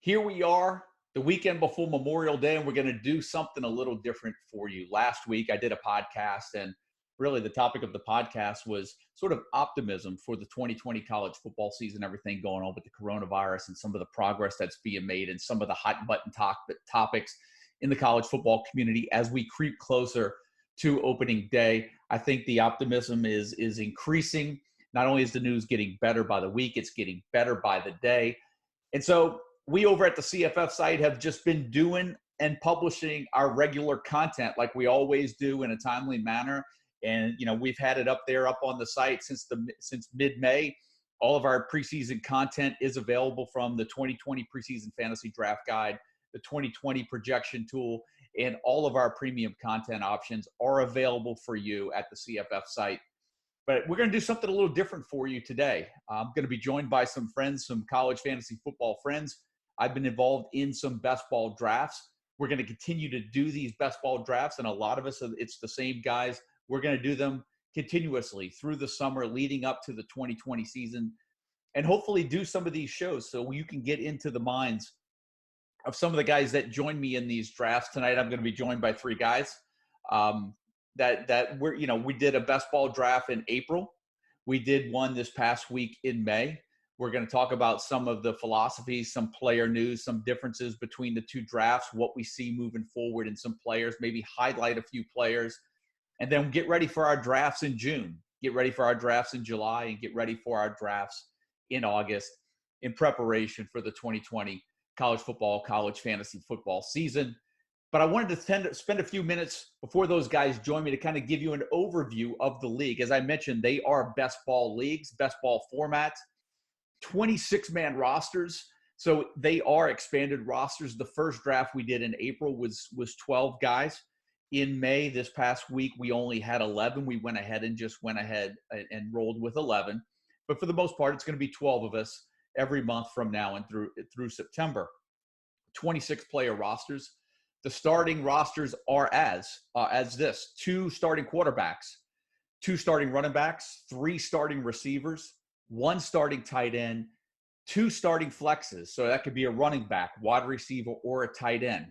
Here we are, the weekend before Memorial Day, and we're going to do something a little different for you. Last week, I did a podcast, and really the topic of the podcast was sort of optimism for the 2020 college football season, everything going on with the coronavirus and some of the progress that's being made and some of the hot button topics in the college football community as we creep closer to opening day. I think the optimism is increasing. Not only is the news getting better by the week, it's getting better by the day. And so we over at the CFF site have just been doing and publishing our regular content like we always do in a timely manner. And, you know, we've had it up there up on the site since mid-May. All of our preseason content is available from the 2020 preseason fantasy draft guide, the 2020 projection tool, and all of our premium content options are available for you at the CFF site. But we're going to do something a little different for you today. I'm going to be joined by some friends, some college fantasy football friends. I've been involved in some best ball drafts. We're going to continue to do these best ball drafts, and a lot of us, it's the same guys. We're going to do them continuously through the summer leading up to the 2020 season, and hopefully do some of these shows so you can get into the minds of some of the guys that join me in these drafts. Tonight, I'm going to be joined by three guys. We did a best ball draft in April. We did one this past week in May. We're going to talk about some of the philosophies, some player news, some differences between the two drafts, what we see moving forward in some players, maybe highlight a few players, and then get ready for our drafts in June, get ready for our drafts in July, and get ready for our drafts in August in preparation for the 2020 college football, college fantasy football season. But I wanted to spend a few minutes before those guys join me to kind of give you an overview of the league. As I mentioned, they are best ball leagues, best ball formats, 26-man rosters. So they are expanded rosters. The first draft we did in April was 12 guys. In May, this past week, we only had 11. We went ahead and rolled with 11. But for the most part, it's going to be 12 of us every month from now and through September. 26-player rosters. The starting rosters are as this: 2 starting quarterbacks, 2 starting running backs, 3 starting receivers, 1 starting tight end, 2 starting flexes. So that could be a running back, wide receiver, or a tight end.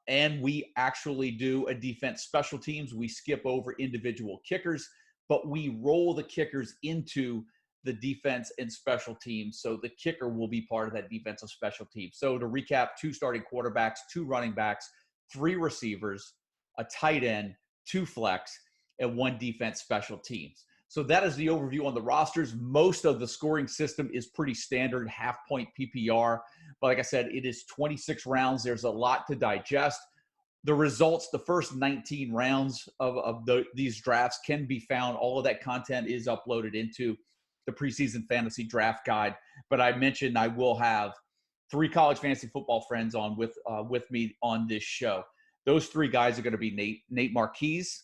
And we actually do a defense special teams. We skip over individual kickers, but we roll the kickers into the defense and special teams. So the kicker will be part of that defensive special team. So to recap, 2 starting quarterbacks, 2 running backs, 3 receivers, a tight end, 2 flex, and 1 defense special teams. So that is the overview on the rosters. Most of the scoring system is pretty standard, half-point PPR. But like I said, it is 26 rounds. There's a lot to digest. The results, the first 19 rounds of these drafts can be found. All of that content is uploaded into the preseason fantasy draft guide. But I mentioned I will have 3 college fantasy football friends on with me on this show. Those 3 guys are going to be Nate Marchese.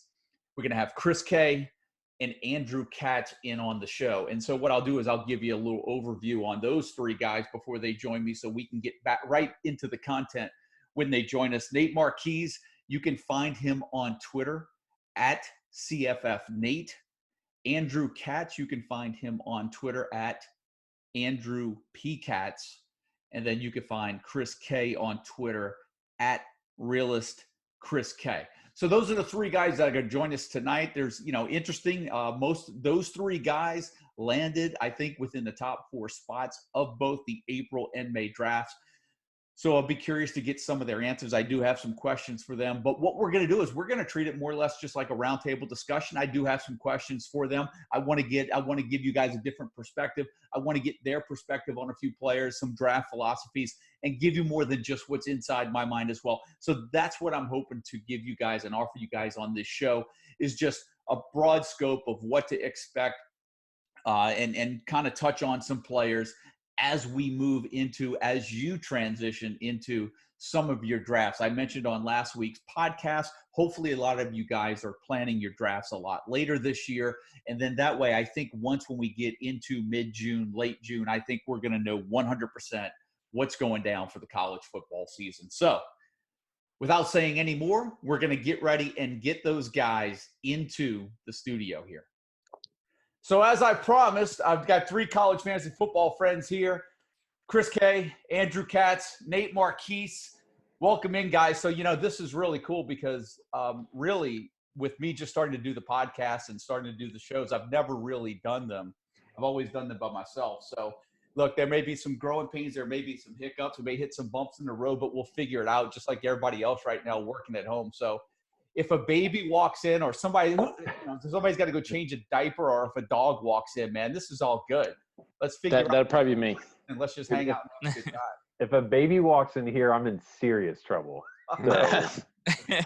We're going to have Chris K and Andrew Katz in on the show. And so what I'll do is I'll give you a little overview on those 3 guys before they join me so we can get back right into the content when they join us. Nate Marchese, you can find him on Twitter at CFFNate. Andrew Katz, you can find him on Twitter at Andrew P. Katz. And then you can find Chris K on Twitter at Realist Chris K. So those are the 3 guys that are going to join us tonight. There's, interesting. Those 3 guys landed, I think, within the top 4 spots of both the April and May drafts. So I'll be curious to get some of their answers. I do have some questions for them. But what we're going to do is we're going to treat it more or less just like a roundtable discussion. I do have some questions for them. I want to give you guys a different perspective. I want to get their perspective on a few players, some draft philosophies, and give you more than just what's inside my mind as well. So that's what I'm hoping to give you guys and offer you guys on this show, is just a broad scope of what to expect and kind of touch on some players as you transition into some of your drafts. I mentioned on last week's podcast, hopefully a lot of you guys are planning your drafts a lot later this year. And then that way, I think when we get into mid-June, late June, I think we're going to know 100% what's going down for the college football season. So without saying any more, we're going to get ready and get those guys into the studio here. So as I promised, I've got 3 college fantasy football friends here. Chris K, Andrew Katz, Nate Marchese. Welcome in, guys. So, this is really cool because really with me just starting to do the podcast and starting to do the shows, I've never really done them. I've always done them by myself. So, look, there may be some growing pains. There may be some hiccups. We may hit some bumps in the road, but we'll figure it out just like everybody else right now working at home. So if a baby walks in or somebody's got to go change a diaper, or if a dog walks in, man, this is all good. Let's figure That'd probably be me. And let's just hang out and have a good time. If a baby walks in here, I'm in serious trouble. So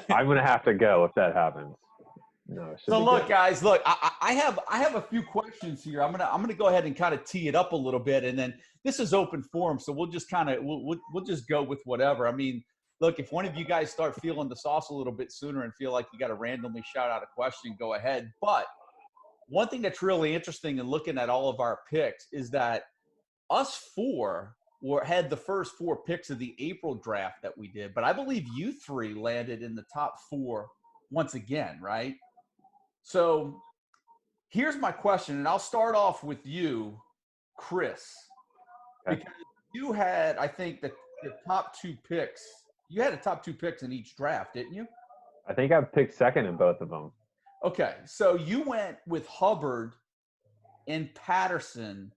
I'm going to have to go if that happens. No. So look, guys, I have a few questions here. I'm gonna go ahead and kind of tee it up a little bit, and then this is open forum, so we'll just we'll just go with whatever. I mean, look, if one of you guys start feeling the sauce a little bit sooner and feel like you got to randomly shout out a question, go ahead. But one thing that's really interesting in looking at all of our picks is that us four had the first 4 picks of the April draft that we did, but I believe you 3 landed in the top 4 once again, right? So here's my question, and I'll start off with you, Chris, because you had, I think, the top 2 picks. You had the top 2 picks in each draft, didn't you? I think I picked second in both of them. Okay, so you went with Hubbard and Patterson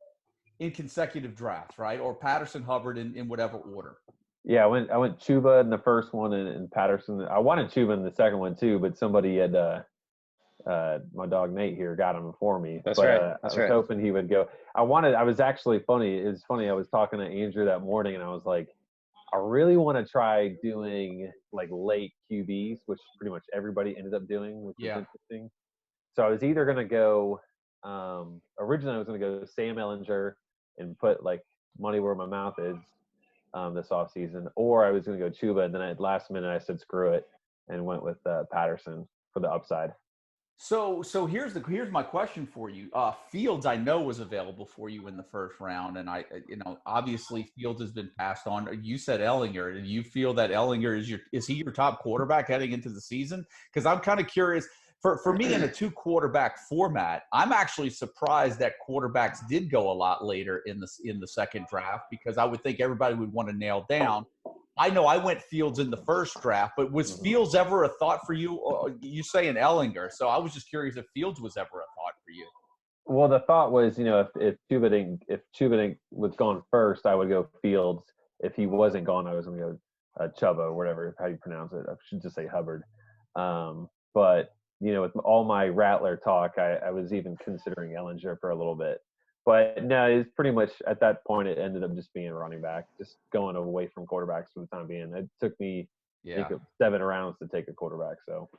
in consecutive drafts, right? Or Patterson, Hubbard in whatever order. Yeah, I went Chuba in the first one and Patterson. I wanted Chuba in the second one too, but somebody had my dog Nate here got him for me. That's right. I was hoping he would go. I was actually funny. It was funny. I was talking to Andrew that morning, and I was like, I really want to try doing like late QBs, which pretty much everybody ended up doing, which is interesting. So I was either going to go, originally I was going to go Sam Ehlinger and put like money where my mouth is this offseason, or I was going to go Chuba, and then at last minute I said screw it and went with Patterson for the upside. So here's my question for you. Fields, I know, was available for you in the first round, and obviously Fields has been passed on. You said Ehlinger. Do you feel that Ehlinger is he your top quarterback heading into the season? Because I'm kind of curious. For me, in a 2 quarterback format, I'm actually surprised that quarterbacks did go a lot later in the second draft, because I would think everybody would want to nail down. I know I went Fields in the first draft, but was Fields ever a thought for you? You say an Ehlinger, so I was just curious if Fields was ever a thought for you. Well, the thought was, if Chuba was gone first, I would go Fields. If he wasn't gone, I was going to go Chuba, or whatever, how you pronounce it. I should just say Hubbard. But with all my Rattler talk, I was even considering Ehlinger for a little bit. But no, it's pretty much at that point it ended up just being a running back, just going away from quarterbacks for the time being. It took me I think 7 rounds to take a quarterback. So,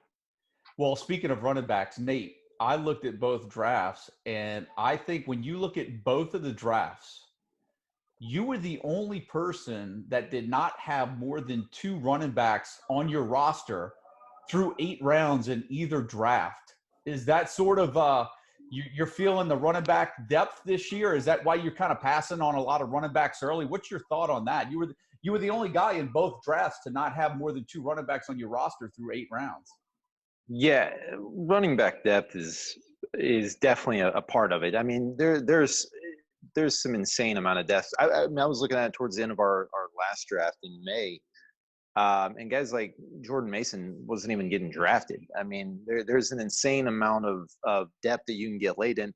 well, speaking of running backs, Nate, I looked at both drafts, and I think when you look at both of the drafts, you were the only person that did not have more than 2 running backs on your roster through 8 rounds in either draft. Is that sort of you're feeling the running back depth this year? Is that why you're kind of passing on a lot of running backs early? What's your thought on that? You were the only guy in both drafts to not have more than 2 running backs on your roster through 8 rounds. Yeah, running back depth is definitely a part of it. I mean, there's some insane amount of depth. I was looking at it towards the end of our last draft in May. And guys like Jordan Mason wasn't even getting drafted. I mean, there's an insane amount of depth that you can get late in.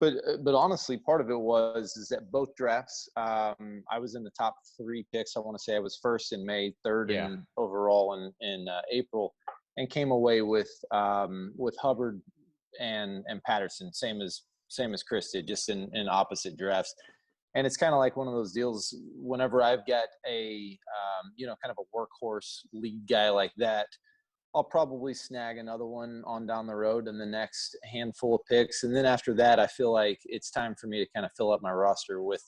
But honestly, part of it is that both drafts, I was in the top 3 picks. I want to say I was first in May, third in overall in April, and came away with Hubbard and Patterson, same as Chris did, just in opposite drafts. And it's kind of like one of those deals. Whenever I've got a, kind of a workhorse lead guy like that, I'll probably snag another one on down the road in the next handful of picks. And then after that, I feel like it's time for me to kind of fill up my roster with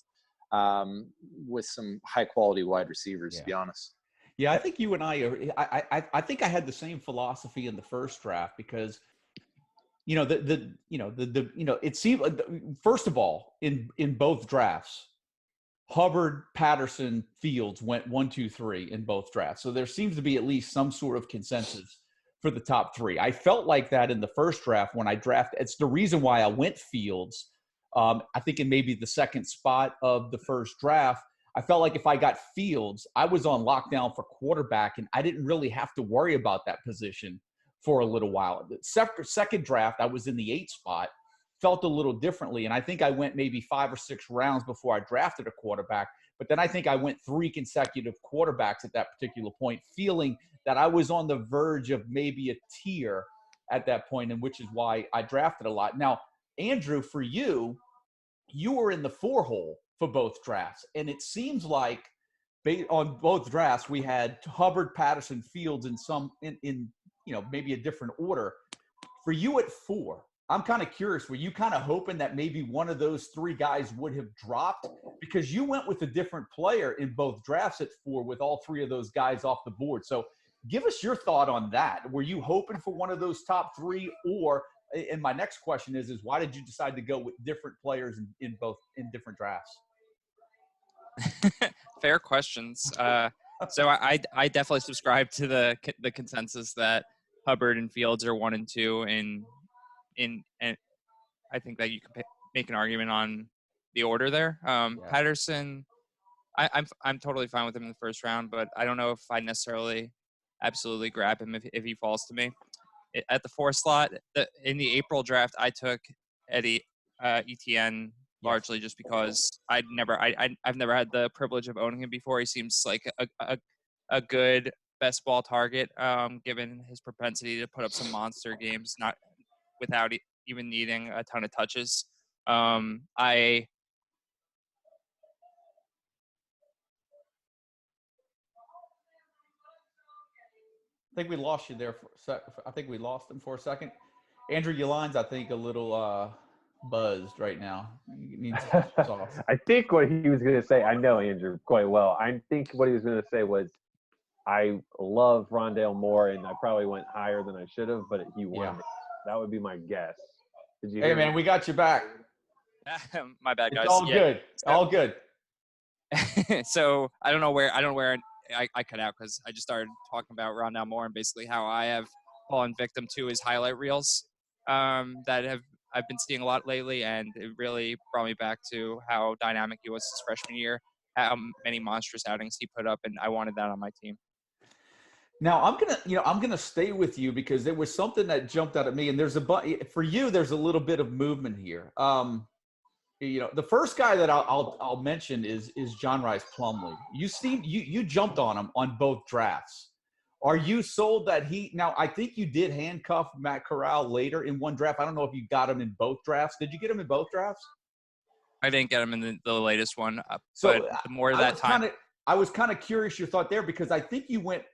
some high quality wide receivers, to be honest. Yeah, I think you and I think I had the same philosophy in the first draft, because it seemed like, first of all, in both drafts, Hubbard, Patterson, Fields went 1, 2, 3 in both drafts. So there seems to be at least some sort of consensus for the top 3. I felt like that in the first draft when I drafted. It's the reason why I went Fields. I think in maybe the second spot of the first draft, I felt like if I got Fields, I was on lockdown for quarterback, and I didn't really have to worry about that position for a little while. The second draft, I was in the 8th spot, felt a little differently, and I think I went maybe 5 or 6 rounds before I drafted a quarterback. But then I think I went 3 consecutive quarterbacks at that particular point, feeling that I was on the verge of maybe a tier at that point, and which is why I drafted a lot. Now, Andrew, for you, you were in the 4 hole for both drafts, and it seems like on both drafts we had Hubbard, Patterson, Fields in maybe a different order. For you at 4, I'm kind of curious, were you kind of hoping that maybe one of those 3 guys would have dropped? Because you went with a different player in both drafts at 4 with all 3 of those guys off the board. So give us your thought on that. Were you hoping for one of those top 3, or, and my next question is why did you decide to go with different players in different drafts? Fair questions. So I definitely subscribe to the consensus that Hubbard and Fields are 1 and 2, and I think that you can make an argument on the order there. Patterson, I'm totally fine with him in the first round, but I don't know if I necessarily absolutely grab him if he falls to me. At the 4 slot, in the April draft, I took Etienne largely just because I've never had the privilege of owning him before. He seems like a good best ball target, given his propensity to put up some monster games, not without even needing a ton of touches. I think we lost you there I think we lost him for a second. Andrew, your line's, I think, a little buzzed right now. I think what he was going to say, I know Andrew quite well. I think what he was going to say was, I love Rondale Moore, and I probably went higher than I should have, but he won. Yeah. That would be my guess. Did you? Hey, man, we got you back. My bad, guys. It's all good. All good. So I don't know where I cut out, because I just started talking about Rondale Moore and basically how I have fallen victim to his highlight reels that I've been seeing a lot lately, and it really brought me back to how dynamic he was his freshman year, how many monstrous outings he put up, and I wanted that on my team. Now I'm gonna stay with you because there was something that jumped out at me, and for you there's a little bit of movement here. The first guy that I'll mention is John Rice Plumlee. You jumped on him on both drafts. Are you sold that now I think you did handcuff Matt Corral later in one draft. I don't know if you got him in both drafts. Did you get him in both drafts? I didn't get him in the latest one. But the more of that time. I was kind of curious your thought there, because I think you went,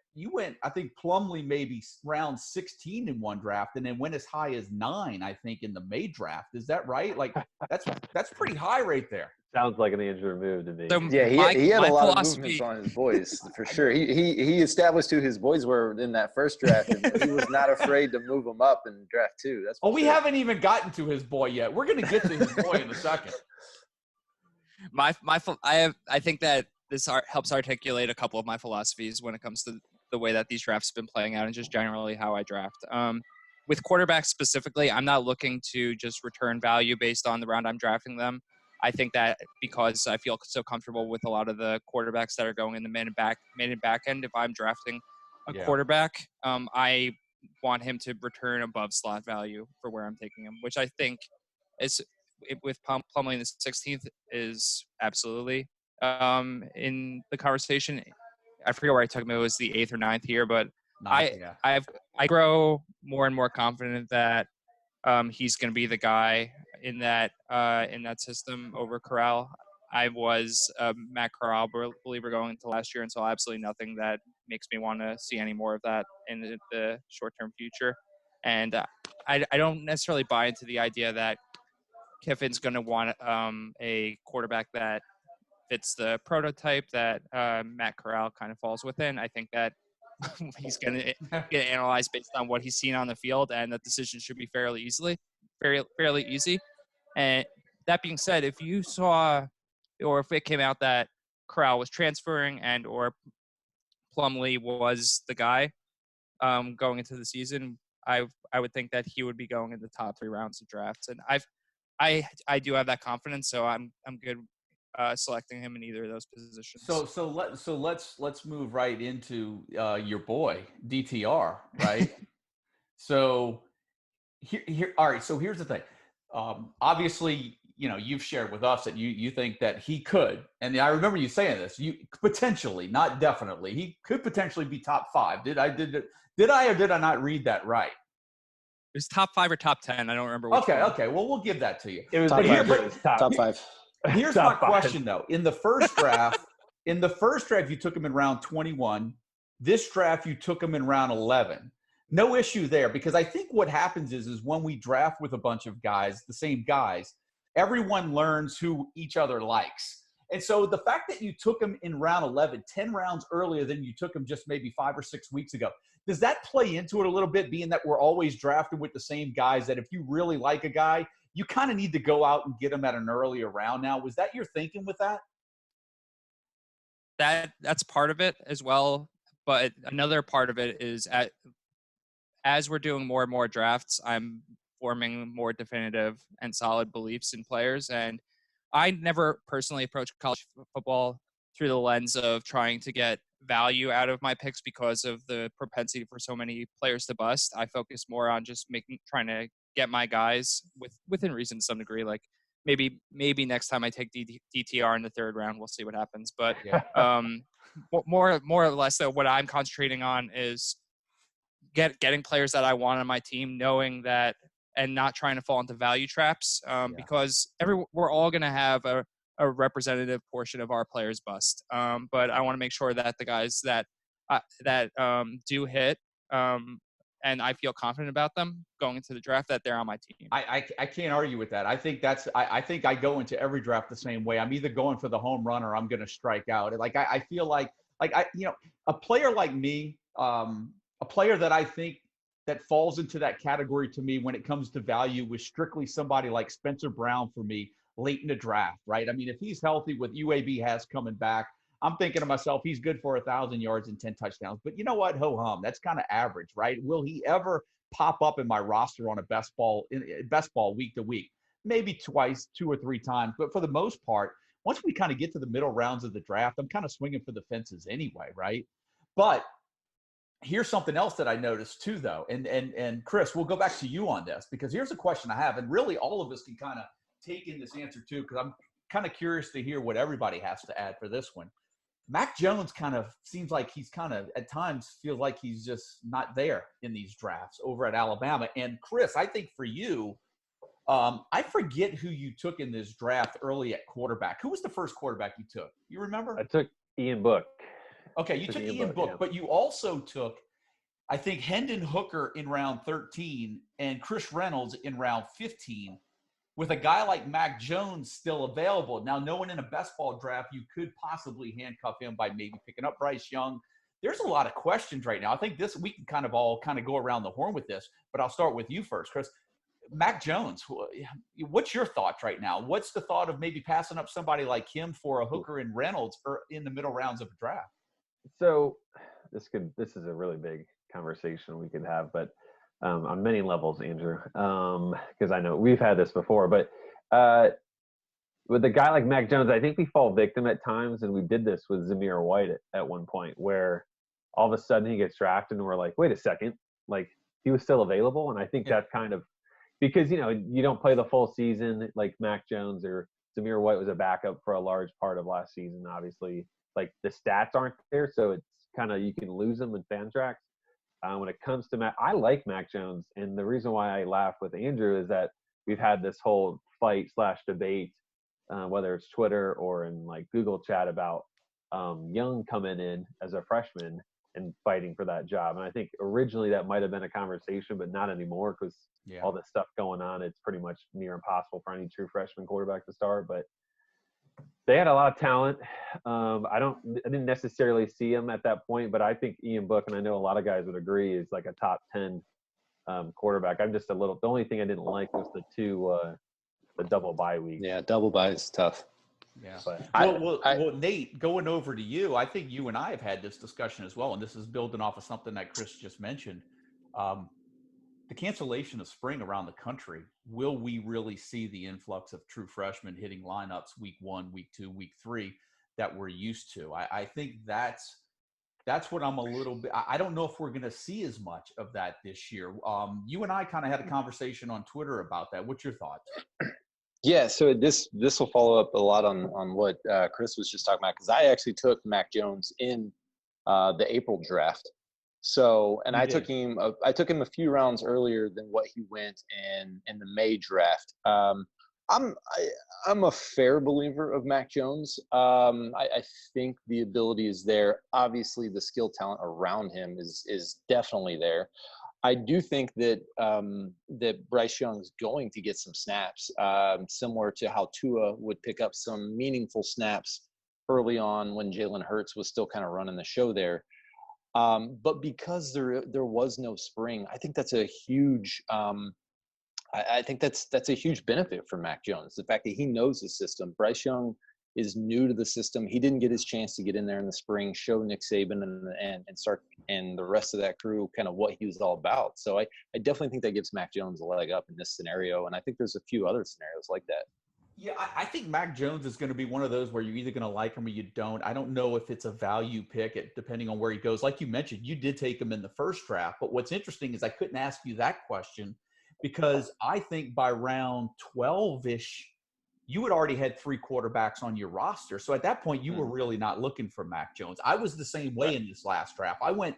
I think Plumlee maybe round 16 in one draft, and then went as high as 9, I think, in the May draft. Is that right? Like that's pretty high right there. Sounds like an Andrew move to me. So yeah, he had a lot of movements on his boys for sure. He established who his boys were in that first draft, and he was not afraid to move them up in draft 2. That's we haven't even gotten to his boy yet. We're going to get to his boy in a second. I think that this helps articulate a couple of my philosophies when it comes to the way that these drafts have been playing out, and just generally how I draft. With quarterbacks specifically, I'm not looking to just return value based on the round I'm drafting them. I think that because I feel so comfortable with a lot of the quarterbacks that are going in the mid and back end, if I'm drafting a quarterback, I want him to return above slot value for where I'm taking him, which I think is with Plumlee in the 16th is absolutely in the conversation. I forget where I took him. It was the 8th or 9th here, but I grow more and more confident that he's going to be the guy in that system over Corral. I was a Matt Corral believer going into last year, and saw absolutely nothing that makes me want to see any more of that in the short-term future. And I don't necessarily buy into the idea that Kiffin's going to want a quarterback that fits the prototype that Matt Corral kind of falls within. I think that he's going to get analyzed based on what he's seen on the field, and that decision should be fairly easy. And that being said, if you saw, or if it came out that Corral was transferring and or Plumlee was the guy going into the season, I would think that he would be going in the top 3 rounds of drafts. And I do have that confidence, so I'm good selecting him in either of those positions. So let's move right into your boy DTR, right? So here, all right. So here's the thing. Obviously, you've shared with us that you think that he could, and I remember you saying this. You potentially, not definitely, he could potentially be top 5. Did I or did I not read that right? It was top 5 or top 10. I don't remember which one. Okay. Well, we'll give that to you. It was top 5. Here's my question though. In the first draft, you took him in round 21. This draft, you took him in round 11. No issue there, because I think what happens is when we draft with a bunch of guys, the same guys, everyone learns who each other likes. And so the fact that you took him in round 11, 10 rounds earlier than you took him just maybe 5 or 6 weeks ago, does that play into it a little bit, being that we're always drafting with the same guys, that if you really like a guy, you kind of need to go out and get him at an earlier round now? Was that your thinking with that? That's part of it as well. But another part of it is as we're doing more and more drafts, I'm forming more definitive and solid beliefs in players. And I never personally approach college football through the lens of trying to get value out of my picks because of the propensity for so many players to bust. I focus more on just trying to get my guys within reason to some degree. Like maybe next time I take DTR in the 3rd round, we'll see what happens. But more or less though, what I'm concentrating on is getting players that I want on my team, knowing that, and not trying to fall into value traps, because we're all going to have a representative portion of our players bust. But I want to make sure that the guys that do hit, and I feel confident about them going into the draft, that they're on my team. I can't argue with that. I think I think I go into every draft the same way. I'm either going for the home run or I'm going to strike out. Like I feel like a player like me, a player that I think that falls into that category to me when it comes to value was strictly somebody like Spencer Brown for me late in the draft, right? I mean, if he's healthy with UAB has coming back, I'm thinking to myself, he's good for 1,000 yards and 10 touchdowns. But you know what? Ho-hum, that's kind of average, right? Will he ever pop up in my roster on a best ball week to week? Maybe twice, 2 or 3 times. But for the most part, once we kind of get to the middle rounds of the draft, I'm kind of swinging for the fences anyway, right? But here's something else that I noticed too, though. And Chris, we'll go back to you on this, because here's a question I have. And really all of us can kind of take in this answer too, because I'm kind of curious to hear what everybody has to add for this one. Mac Jones kind of seems like he's kind of at times feels like he's just not there in these drafts over at Alabama. And Chris, I think for you, I forget who you took in this draft early at quarterback. Who was the first quarterback you took? You remember? I took Ian Book. Okay, you took Ian Book, yeah. But you also took, I think, Hendon Hooker in round 13 and Chris Reynolds in round 15. With a guy like Mac Jones still available. Now, knowing in a best ball draft, you could possibly handcuff him by maybe picking up Bryce Young. There's a lot of questions right now. I think we can kind of go around the horn with this, but I'll start with you first, Chris. Mac Jones, what's your thoughts right now? What's the thought of maybe passing up somebody like him for a Hooker and Reynolds or in the middle rounds of a draft? So this is a really big conversation we could have, but on many levels, Andrew, because I know we've had this before, but with a guy like Mac Jones, I think we fall victim at times, and we did this with Zamir White at one point, where all of a sudden he gets drafted and we're like, wait a second, like he was still available. And I think that's kind of because, you don't play the full season like Mac Jones, or Zamir White was a backup for a large part of last season. Obviously, like the stats aren't there, so it's kind of, you can lose them in Fantrax. When it comes to Mac, I like Mac Jones, and the reason why I laugh with Andrew is that we've had this whole fight/debate, whether it's Twitter or in like Google chat, about Young coming in as a freshman and fighting for that job. And I think originally that might have been a conversation, but not anymore, because all this stuff going on, it's pretty much near impossible for any true freshman quarterback to start. But they had a lot of talent. I didn't necessarily see him at that point, but I think Ian Book, and I know a lot of guys would agree, is like a top 10 quarterback. The only thing I didn't like was the double bye week. Yeah, double bye is tough. Yeah. Well, Nate, going over to you, I think you and I have had this discussion as well, and this is building off of something that Chris just mentioned. the cancellation of spring around the country, will we really see the influx of true freshmen hitting lineups week 1, week 2, week 3 that we're used to? I think that's what I'm a little bit, I don't know if we're going to see as much of that this year. You and I kind of had a conversation on Twitter about that. What's your thoughts? Yeah, so this will follow up a lot on what Chris was just talking about, because I actually took Mac Jones in the April draft. So, and I took him a few rounds earlier than what he went in the May draft. I'm a fair believer of Mac Jones. I think the ability is there. Obviously, the skill talent around him is definitely there. I do think that that Bryce Young is going to get some snaps, similar to how Tua would pick up some meaningful snaps early on when Jalen Hurts was still kind of running the show there. But because there was no spring, I think that's a huge I think that's a huge benefit for Mac Jones. The fact that he knows the system. Bryce Young is new to the system. He didn't get his chance to get in there in the spring, show Nick Saban and start and the rest of that crew kind of what he was all about. So I definitely think that gives Mac Jones a leg up in this scenario. And I think there's a few other scenarios like that. Yeah, I think Mac Jones is going to be one of those where you're either going to like him or you don't. I don't know if it's a value pick, depending on where he goes. Like you mentioned, you did take him in the first draft. But what's interesting is I couldn't ask you that question because I think by round 12-ish, you had already had 3 quarterbacks on your roster. So at that point, you were really not looking for Mac Jones. I was the same way in this last draft. I went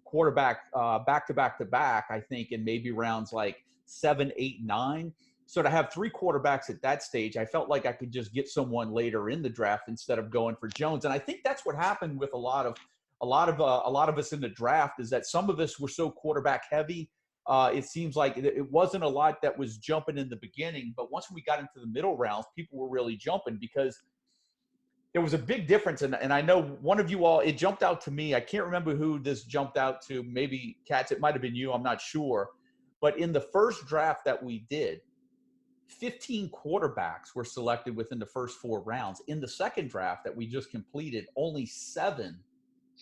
quarterback back to back to back, I think, in maybe rounds like 7, 8, 9. So to have 3 quarterbacks at that stage, I felt like I could just get someone later in the draft instead of going for Jones. And I think that's what happened with a lot of us in the draft, is that some of us were so quarterback heavy. It seems like it wasn't a lot that was jumping in the beginning, but once we got into the middle rounds, people were really jumping because there was a big difference. And I know one of you all, it jumped out to me. I can't remember who this jumped out to. Maybe Katz, it might have been you. I'm not sure. But in the first draft that we did, 15 quarterbacks were selected within the first 4 rounds. In the second draft that we just completed, only 7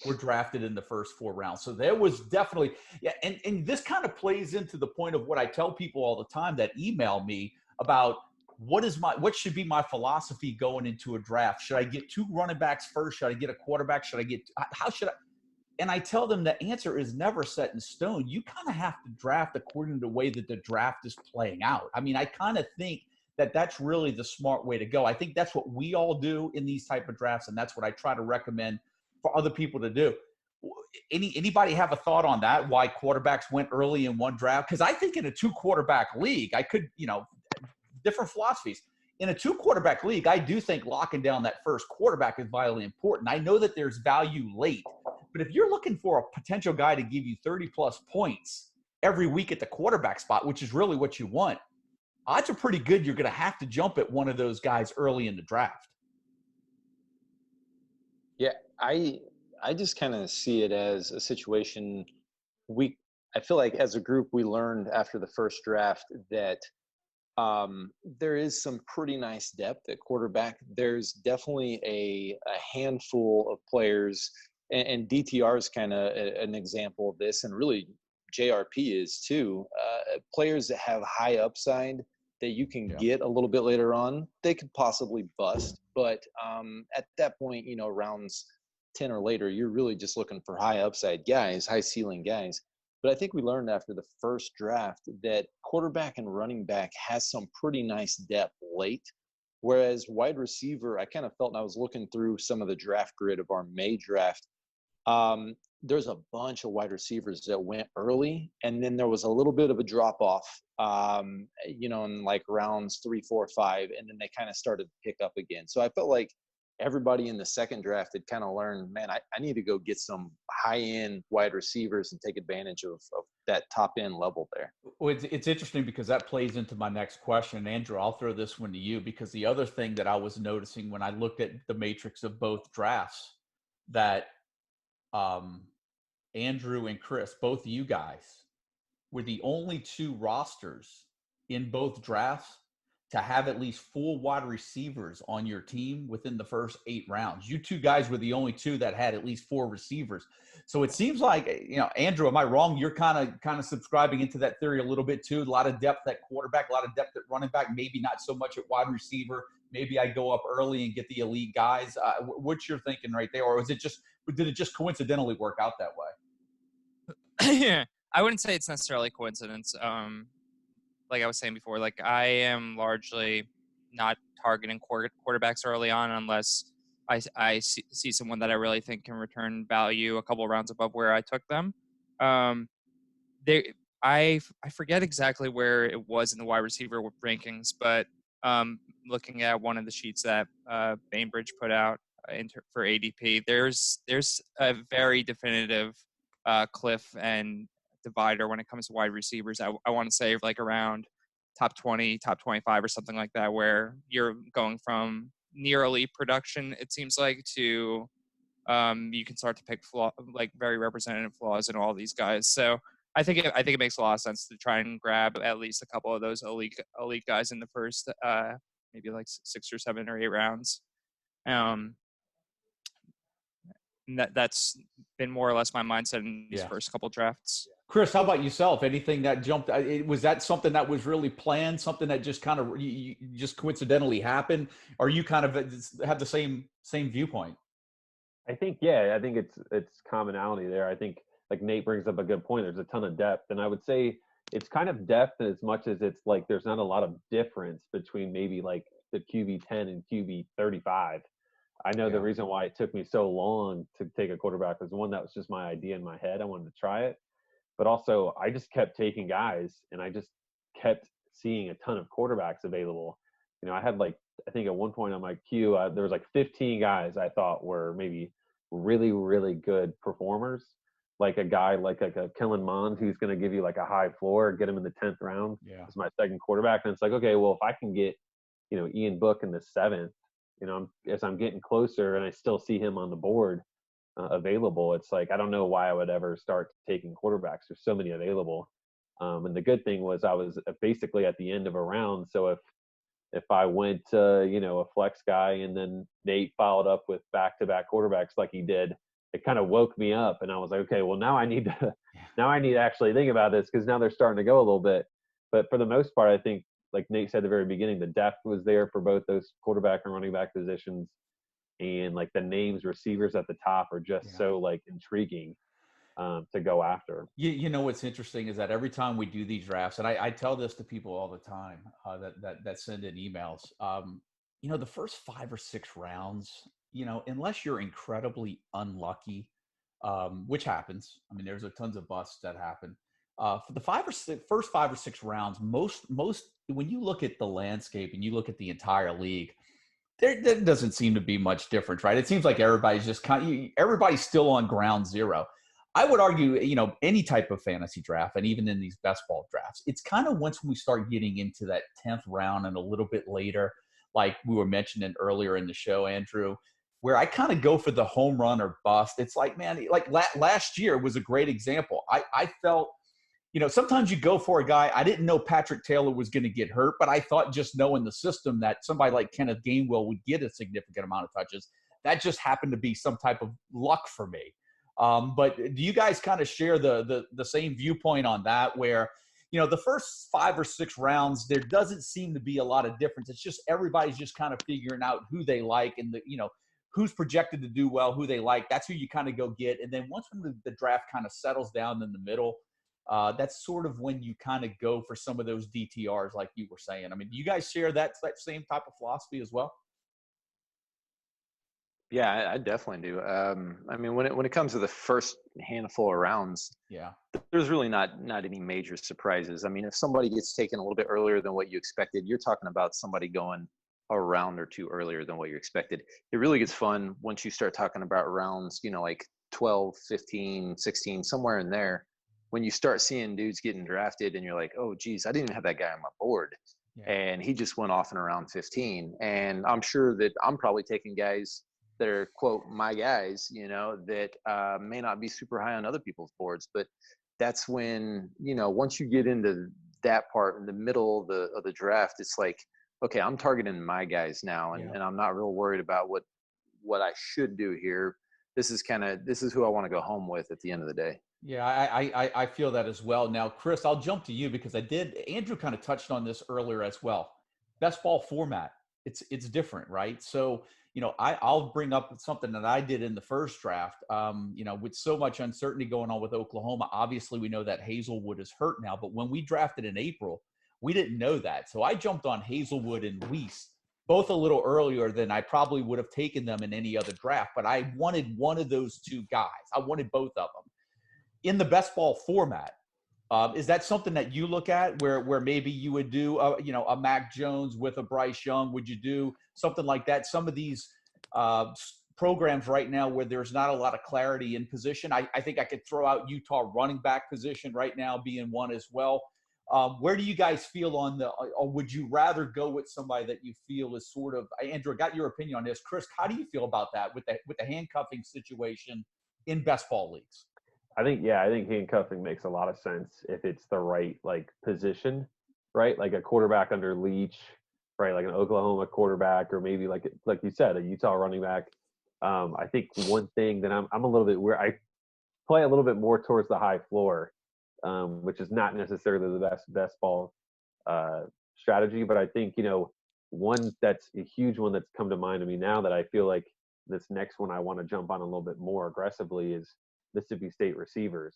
were drafted in the first 4 rounds. So there was definitely, yeah. And this kind of plays into the point of what I tell people all the time that email me about what should be my philosophy going into a draft. Should I get 2 running backs first? Should I get a quarterback? How should I? And I tell them the answer is never set in stone. You kind of have to draft according to the way that the draft is playing out. I mean, I kind of think that that's really the smart way to go. I think that's what we all do in these type of drafts, and that's what I try to recommend for other people to do. Anybody have a thought on that, why quarterbacks went early in one draft? Because I think in a 2 quarterback league, I could, different philosophies. In a 2 quarterback league, I do think locking down that first quarterback is vitally important. I know that there's value late, but if you're looking for a potential guy to give you 30-plus points every week at the quarterback spot, which is really what you want, odds are pretty good you're going to have to jump at one of those guys early in the draft. Yeah, I just kind of see it as a situation I feel like as a group we learned after the first draft that there is some pretty nice depth at quarterback. There's definitely a handful of players, and DTR is kind of an example of this, and really JRP is too. Players that have high upside that you can get a little bit later on, they could possibly bust. But at that point, rounds 10 or later, you're really just looking for high upside guys, high ceiling guys. But I think we learned after the first draft that quarterback and running back has some pretty nice depth late. Whereas wide receiver, I kind of felt, and I was looking through some of the draft grid of our May draft, there's a bunch of wide receivers that went early, and then there was a little bit of a drop off, in like rounds 3, 4, 5, and then they kind of started to pick up again. So I felt like everybody in the second draft had kind of learned, man, I need to go get some high-end wide receivers and take advantage of that top-end level there. Well, it's interesting because that plays into my next question. Andrew, I'll throw this one to you, because the other thing that I was noticing when I looked at the matrix of both drafts, that Andrew and Chris, both of you guys, were the only 2 rosters in both drafts to have at least 4 wide receivers on your team within the first 8 rounds. You two guys were the only 2 that had at least 4 receivers. So it seems like, Andrew, am I wrong? You're kind of subscribing into that theory a little bit too. A lot of depth at quarterback, a lot of depth at running back, maybe not so much at wide receiver. Maybe I go up early and get the elite guys. What's your thinking right there? Or did it just coincidentally work out that way? I wouldn't say it's necessarily coincidence. Like I was saying before, like I am largely not targeting quarterbacks early on unless I see someone that I really think can return value a couple of rounds above where I took them. I forget exactly where it was in the wide receiver rankings, but looking at one of the sheets that Bainbridge put out for ADP, there's a very definitive cliff and divider when it comes to wide receivers. I want to say like around top 20, top 25 or something like that, where you're going from near elite production, it seems like, to you can start to pick like very representative flaws in all these guys. So I think it makes a lot of sense to try and grab at least a couple of those elite guys in the first maybe like 6 or 7 or 8 rounds. And that's been more or less my mindset in these first couple drafts. Chris, how about yourself? Anything that jumped? Was that something that was really planned? Something that just kind of you just coincidentally happened? Or you kind of have the same viewpoint? I think it's commonality there. I think like Nate brings up a good point. There's a ton of depth, and I would say it's kind of depth as much as it's like there's not a lot of difference between maybe like the QB 10 and QB 35. I know the reason why it took me so long to take a quarterback was one, that was just my idea in my head. I wanted to try it. But also, I just kept taking guys, and I just kept seeing a ton of quarterbacks available. I had like, I think at one point on my queue, there was like 15 guys I thought were maybe really, really good performers. Like a guy like a Kellen Mond, who's going to give you like a high floor, get him in the 10th round as my second quarterback. And it's like, okay, well, if I can get, Ian Book in the 7th, as I'm getting closer and I still see him on the board available, it's like I don't know why I would ever start taking quarterbacks. There's so many available, and the good thing was I was basically at the end of a round. So if I went a flex guy and then Nate followed up with back-to-back quarterbacks like he did, it kind of woke me up, and I was like, okay, well now I need to actually think about this, because now they're starting to go a little bit. But for the most part, I think, like Nate said at the very beginning, the depth was there for both those quarterback and running back positions. And like the names, receivers at the top are just so like intriguing to go after. You know what's interesting is that every time we do these drafts, and I tell this to people all the time that send in emails, the first 5 or 6 rounds, unless you're incredibly unlucky, which happens. I mean, there's tons of busts that happen. For the first 5 or 6 rounds, most when you look at the landscape and you look at the entire league, there doesn't seem to be much difference, right? It seems like everybody's just everybody's still on ground zero. I would argue, any type of fantasy draft, and even in these best ball drafts, it's kind of once we start getting into that 10th round and a little bit later, like we were mentioning earlier in the show, Andrew, where I kind of go for the home run or bust. It's like, man, like last year was a great example. I felt, sometimes you go for a guy. I didn't know Patrick Taylor was going to get hurt, but I thought just knowing the system that somebody like Kenneth Gainwell would get a significant amount of touches. That just happened to be some type of luck for me. But do you guys kind of share the same viewpoint on that, where, the first 5 or 6 rounds, there doesn't seem to be a lot of difference. It's just everybody's just kind of figuring out who they like and who's projected to do well, who they like. That's who you kind of go get. And then once when the draft kind of settles down in the middle, that's sort of when you kind of go for some of those DTRs, like you were saying. I mean, do you guys share that same type of philosophy as well? Yeah, I definitely do. I mean, when it comes to the first handful of rounds, there's really not any major surprises. I mean, if somebody gets taken a little bit earlier than what you expected, you're talking about somebody going a round or 2 earlier than what you expected. It really gets fun once you start talking about rounds, like 12, 15, 16, somewhere in there, when you start seeing dudes getting drafted and you're like, oh, geez, I didn't even have that guy on my board. And he just went off in around 15. And I'm sure that I'm probably taking guys that are, quote, my guys, that may not be super high on other people's boards. But that's when, once you get into that part in the middle of the draft, it's like, okay, I'm targeting my guys now, and I'm not real worried about what I should do here. This is who I want to go home with at the end of the day. Yeah, I feel that as well. Now, Chris, I'll jump to you because Andrew kind of touched on this earlier as well. Best ball format, it's different, right? So, I'll bring up something that I did in the first draft. With so much uncertainty going on with Oklahoma, obviously we know that Hazelwood is hurt now, but when we drafted in April, we didn't know that. So I jumped on Hazelwood and Weiss, both a little earlier than I probably would have taken them in any other draft, but I wanted one of those two guys. I wanted both of them. In the best ball format, is that something that you look at where maybe you would do, a Mac Jones with a Bryce Young? Would you do something like that? Some of these programs right now where there's not a lot of clarity in position, I think I could throw out Utah running back position right now being one as well. Where do you guys feel on or would you rather go with somebody that you feel is sort of, Andrew, I got your opinion on this. Chris, how do you feel about that with the handcuffing situation in best ball leagues? I think handcuffing makes a lot of sense if it's the right position, right? Like a quarterback under Leach, right? Like an Oklahoma quarterback, or maybe like you said, a Utah running back. I think one thing that I'm a little bit where I play a little bit more towards the high floor, which is not necessarily the best ball strategy, but I think one that's a huge one that's come to mind to me now that I feel like this next one I want to jump on a little bit more aggressively is Mississippi State receivers.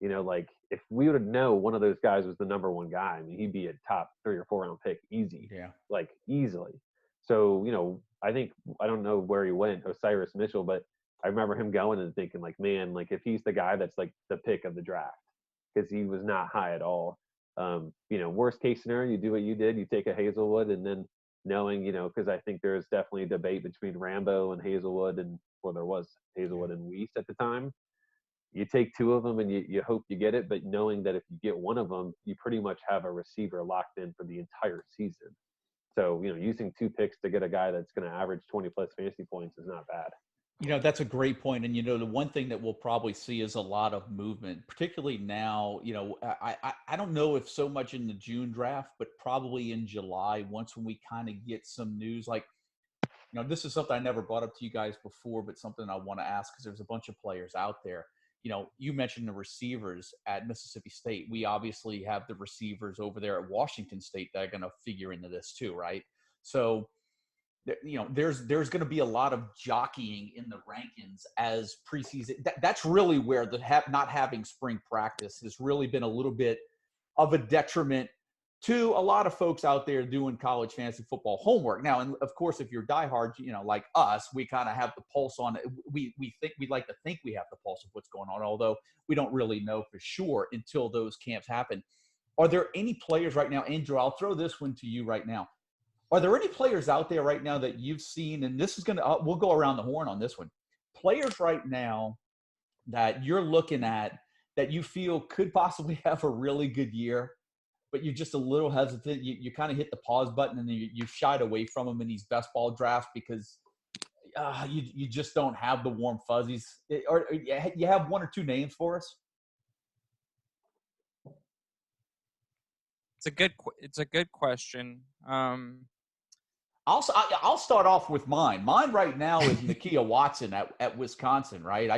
Like if we would know one of those guys was the number one guy, I mean, he'd be a top 3 or 4 round pick easy. Yeah. Like easily. So, I think, I don't know where he went, Osiris Mitchell, but I remember him going and thinking like, man, like if he's the guy that's like the pick of the draft, because he was not high at all. Worst case scenario, you do what you did, you take a Hazelwood, and then knowing, because I think there's definitely a debate between Rambo and Hazelwood, there was Hazelwood and Weiss at the time. You take 2 of them and you hope you get it, but knowing that if you get one of them, you pretty much have a receiver locked in for the entire season. So, using 2 picks to get a guy that's going to average 20 plus fantasy points is not bad. That's a great point. And, the one thing that we'll probably see is a lot of movement, particularly now. I don't know if so much in the June draft, but probably in July, when we kind of get some news. Like, this is something I never brought up to you guys before, but something I want to ask because there's a bunch of players out there. You mentioned the receivers at Mississippi State. We obviously have the receivers over there at Washington State that are going to figure into this too, right? So, there's going to be a lot of jockeying in the rankings as preseason. That's really where not having spring practice has really been a little bit of a detriment to a lot of folks out there doing college fantasy football homework. Now, and of course, if you're diehard, like us, we kind of have the pulse on it. We like to think we have the pulse of what's going on, although we don't really know for sure until those camps happen. Are there any players right now, Andrew? I'll throw this one to you right now. Are there any players out there right now that you've seen, and this is we'll go around the horn on this one, players right now that you're looking at that you feel could possibly have a really good year, but you're just a little hesitant. You kind of hit the pause button and you shied away from them in these best ball drafts because you just don't have the warm fuzzies? Or you have 1 or 2 names for us? It's a good question. I'll start off with mine. Mine right now is Nakia Watson at Wisconsin, right?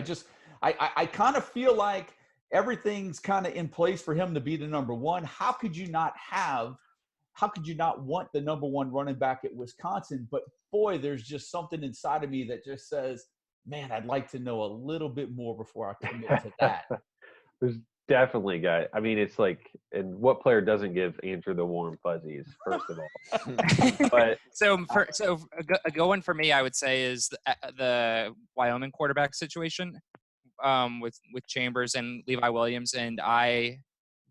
I kind of feel like everything's kind of in place for him to be the number one. How could you not want the number one running back at Wisconsin? But boy, there's just something inside of me that just says, man, I'd like to know a little bit more before I commit to that. There's definitely, guy. I mean, it's like, and what player doesn't give Andrew the warm fuzzies, first of all? But a good one for me, I would say, is the Wyoming quarterback situation with Chambers and Levi Williams, and I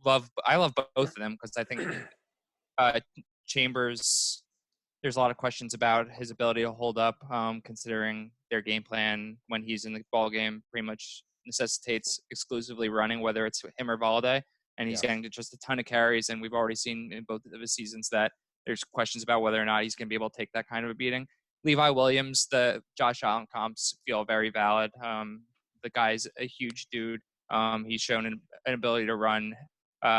love both of them because I think Chambers, there's a lot of questions about his ability to hold up, considering their game plan when he's in the ball game pretty much necessitates exclusively running, whether it's him or Valladay, and he's getting just a ton of carries, and we've already seen in both of his seasons that there's questions about whether or not he's going to be able to take that kind of a beating. Levi Williams, the Josh Allen comps feel very valid. The guy's a huge dude. He's shown an ability to run.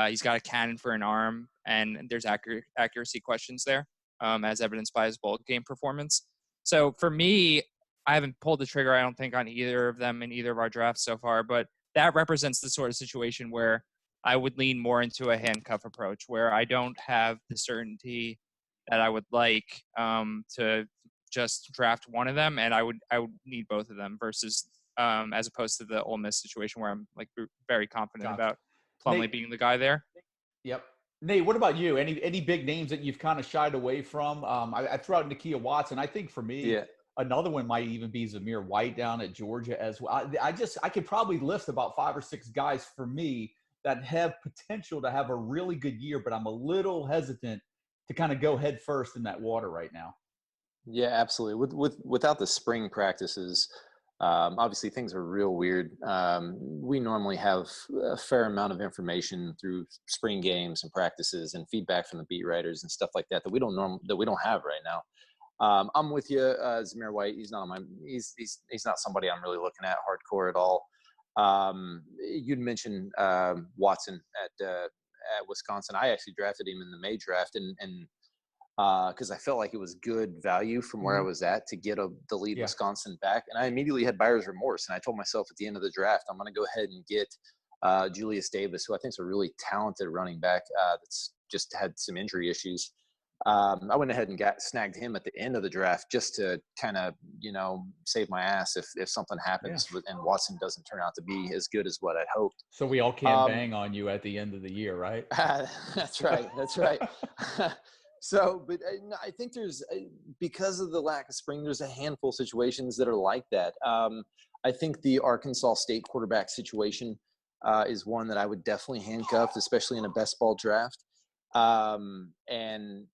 He's got a cannon for an arm, and there's accuracy questions there. as evidenced by his bowl game performance. So for me, I haven't pulled the trigger, I don't think, on either of them in either of our drafts so far, but that represents the sort of situation where I would lean more into a handcuff approach, where I don't have the certainty that I would like to just draft one of them, and I would need both of them versus as opposed to the Ole Miss situation where I'm like very confident about Plumlee being the guy there. Yep. Nate, what about you? Any big names that you've kind of shied away from? I threw out Nakia Watson. I think for me, another one might even be Zamir White down at Georgia as well. I could probably list about 5 or 6 guys for me that have potential to have a really good year, but I'm a little hesitant to kind of go head first in that water right now. Yeah, absolutely. Without the spring practices, obviously things are real weird. We normally have a fair amount of information through spring games and practices and feedback from the beat writers and stuff like that we don't have right now. I'm with you, Zamir White. He's not he's not somebody I'm really looking at hardcore at all. You'd mentioned Watson at Wisconsin. I actually drafted him in the May draft, and because I felt like it was good value from where I was at to get the lead Wisconsin back. And I immediately had buyer's remorse. And I told myself at the end of the draft, I'm going to go ahead and get Julius Davis, who I think is a really talented running back that's just had some injury issues. I went ahead and snagged him at the end of the draft just to kind of, save my ass if something happens and Watson doesn't turn out to be as good as what I'd hoped. So we all can't bang on you at the end of the year, right? That's right. That's right. So, but I think there's, because of the lack of spring, there's a handful of situations that are like that. I think the Arkansas State quarterback situation is one that I would definitely handcuff, especially in a best ball draft. And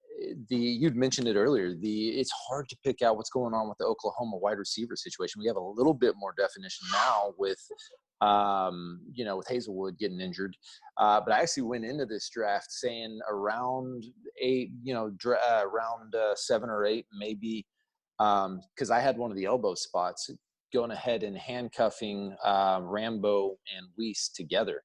you'd mentioned it earlier, it's hard to pick out what's going on with the Oklahoma wide receiver situation. We have a little bit more definition now with Hazelwood getting injured. But I actually went into this draft saying around 8, round 7 or 8, maybe, because I had one of the elbow spots, going ahead and handcuffing Rambo and Weiss together.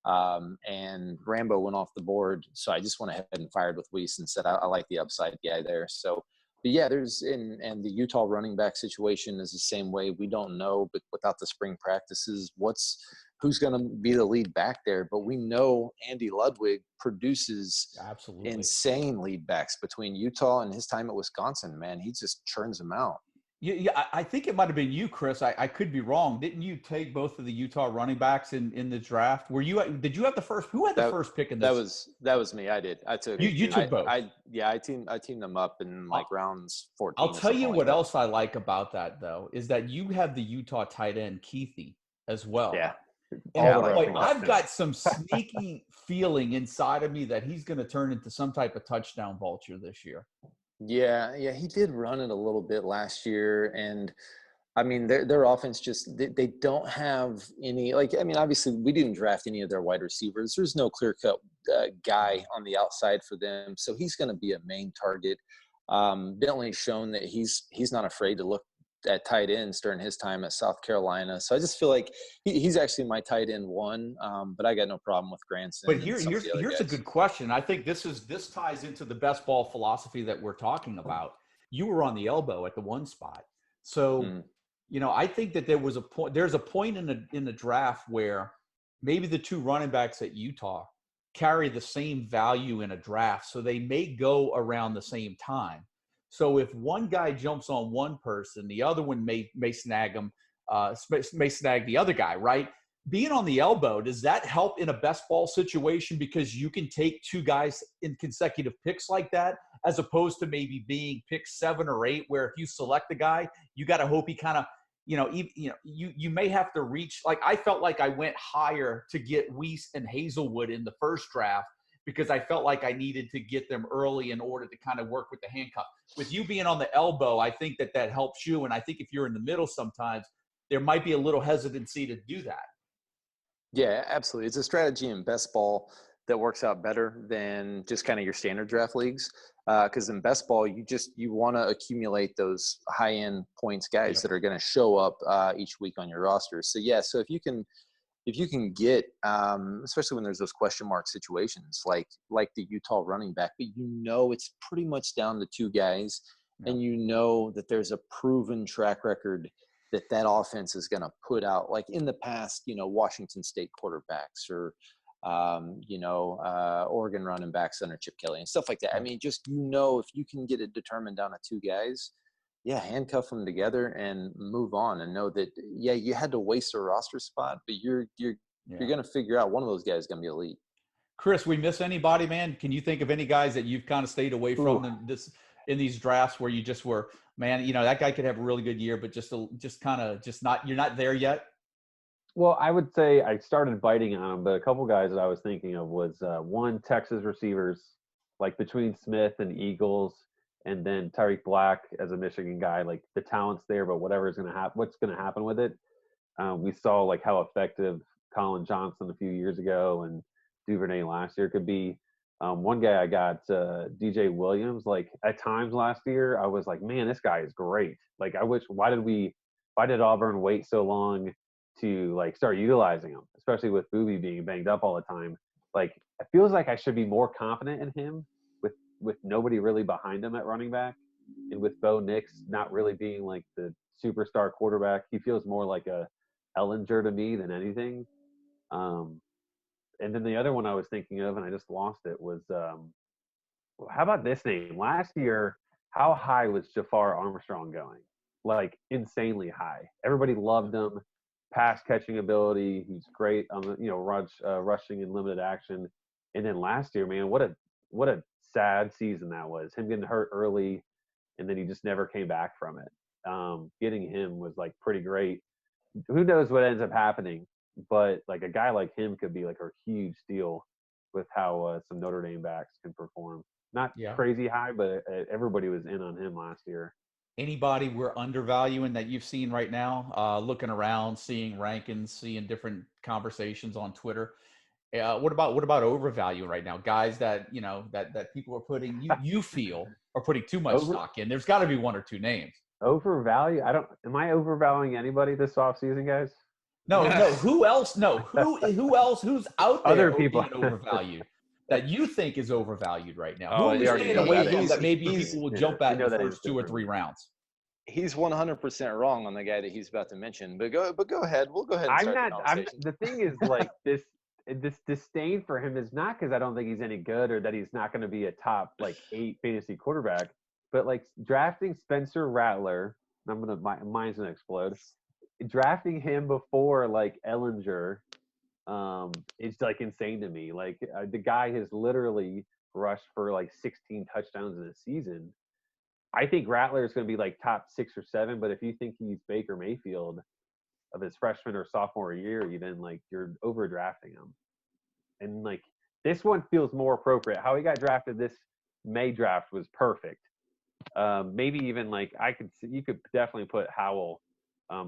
And Rambo went off the board. So I just went ahead and fired with Weiss and said, I like the upside guy there. So, but yeah, and the Utah running back situation is the same way. We don't know, but without the spring practices, who's going to be the lead back there. But we know Andy Ludwig produces insane lead backs between Utah and his time at Wisconsin, man. He just churns them out. Yeah, I think it might have been you, Chris. I could be wrong. Didn't you take both of the Utah running backs in the draft? Did you have the first? Who had the first pick in this? That was me. I did. I took. You took both. I teamed them up in rounds 14. I'll tell you what else I like about that though is that you have the Utah tight end Keithy as well. Yeah. And I've got some sneaky feeling inside of me that he's going to turn into some type of touchdown vulture this year. Yeah, he did run it a little bit last year, and I mean their offense just they don't have any, obviously we didn't draft any of their wide receivers. There's no clear-cut guy on the outside for them, so he's going to be a main target. Bentley's shown that he's not afraid to look at tight ends during his time at South Carolina. So I just feel like he's actually my tight end 1, but I got no problem with Granson. But here's a good question. I think this ties into the best ball philosophy that we're talking about. You were on the elbow at the 1 spot. So, I think that there's a point in the draft where maybe the 2 running backs at Utah carry the same value in a draft. So they may go around the same time. So if one guy jumps on one person, the other one may snag him, may snag the other guy, right? Being on the elbow, does that help in a best ball situation because you can take 2 guys in consecutive picks like that, as opposed to maybe being picked 7 or 8, where if you select a guy, you got to hope he kind of, you may have to reach. Like I felt like I went higher to get Weiss and Hazelwood in the first draft, because I felt like I needed to get them early in order to kind of work with the handcuff. With you being on the elbow, I think that helps you. And I think if you're in the middle sometimes, there might be a little hesitancy to do that. Yeah, absolutely. It's a strategy in best ball that works out better than just kind of your standard draft leagues. Because in best ball, you want to accumulate those high-end points guys that are going to show up each week on your roster. So, yeah, so if you can if you can get, especially when there's those question mark situations like the Utah running back, but it's pretty much down to two guys, and that there's a proven track record that offense is going to put out, like in the past, Washington State quarterbacks or Oregon running backs under Chip Kelly and stuff like that. I mean, just if you can get it determined down to two guys, handcuff them together and move on, and know that you had to waste a roster spot, but you're going to figure out one of those guys is going to be elite. Chris, we miss anybody, man? Can you think of any guys that you've kind of stayed away from in these drafts where you just were, man, that guy could have a really good year, but you're not there yet? Well, I would say I started biting on him, but a couple guys that I was thinking of was one, Texas receivers, like between Smith and Eagles, and then Tyreek Black as a Michigan guy. Like the talent's there, but what's going to happen with it? We saw like how effective Colin Johnson a few years ago and Duvernay last year could be. One guy I got, DJ Williams. Like at times last year, I was like, man, this guy is great. Like why did Auburn wait so long to like start utilizing him, especially with Booby being banged up all the time? Like it feels like I should be more confident in him with nobody really behind him at running back, and with Bo Nix not really being like the superstar quarterback. He feels more like a Ellinger to me than anything. And then the other one I was thinking of, and I just lost it, was how about this name? Last year, how high was Jafar Armstrong going? Like insanely high. Everybody loved him. Pass catching ability. He's great on the rushing and limited action. And then last year, man, what a sad season that was. Him getting hurt early, and then he just never came back from it. Getting him was like pretty great. Who knows what ends up happening? But like a guy like him could be like a huge steal with how some Notre Dame backs can perform. Not crazy high, but everybody was in on him last year. Anybody we're undervaluing that you've seen right now, looking around, seeing rankings, seeing different conversations on Twitter? What about overvaluing right now? Guys that that people are putting you feel are putting too much stock in. There's got to be one or two names. Overvalue? Am I overvaluing anybody this offseason, guys? No. Who else? No. Who else? Who's out there? Other people overvalued that you think is overvalued right now. Oh, who are you staying away from that maybe people will jump at in the first 2 or 3 rounds? He's 100% wrong on the guy that he's about to mention. But go ahead. We'll go ahead. And the thing is, like this disdain for him is not because I don't think he's any good or that he's not going to be a top like 8 fantasy quarterback, but like drafting Spencer Rattler, mine's gonna explode. Drafting him before like Ellinger, it's like insane to me. Like the guy has literally rushed for like 16 touchdowns in a season. I think Rattler is going to be like top 6 or 7, but if you think he's Baker Mayfield of his freshman or sophomore year, even like you're overdrafting him. And like this one feels more appropriate. How he got drafted this May draft was perfect. Maybe even like you could definitely put Howell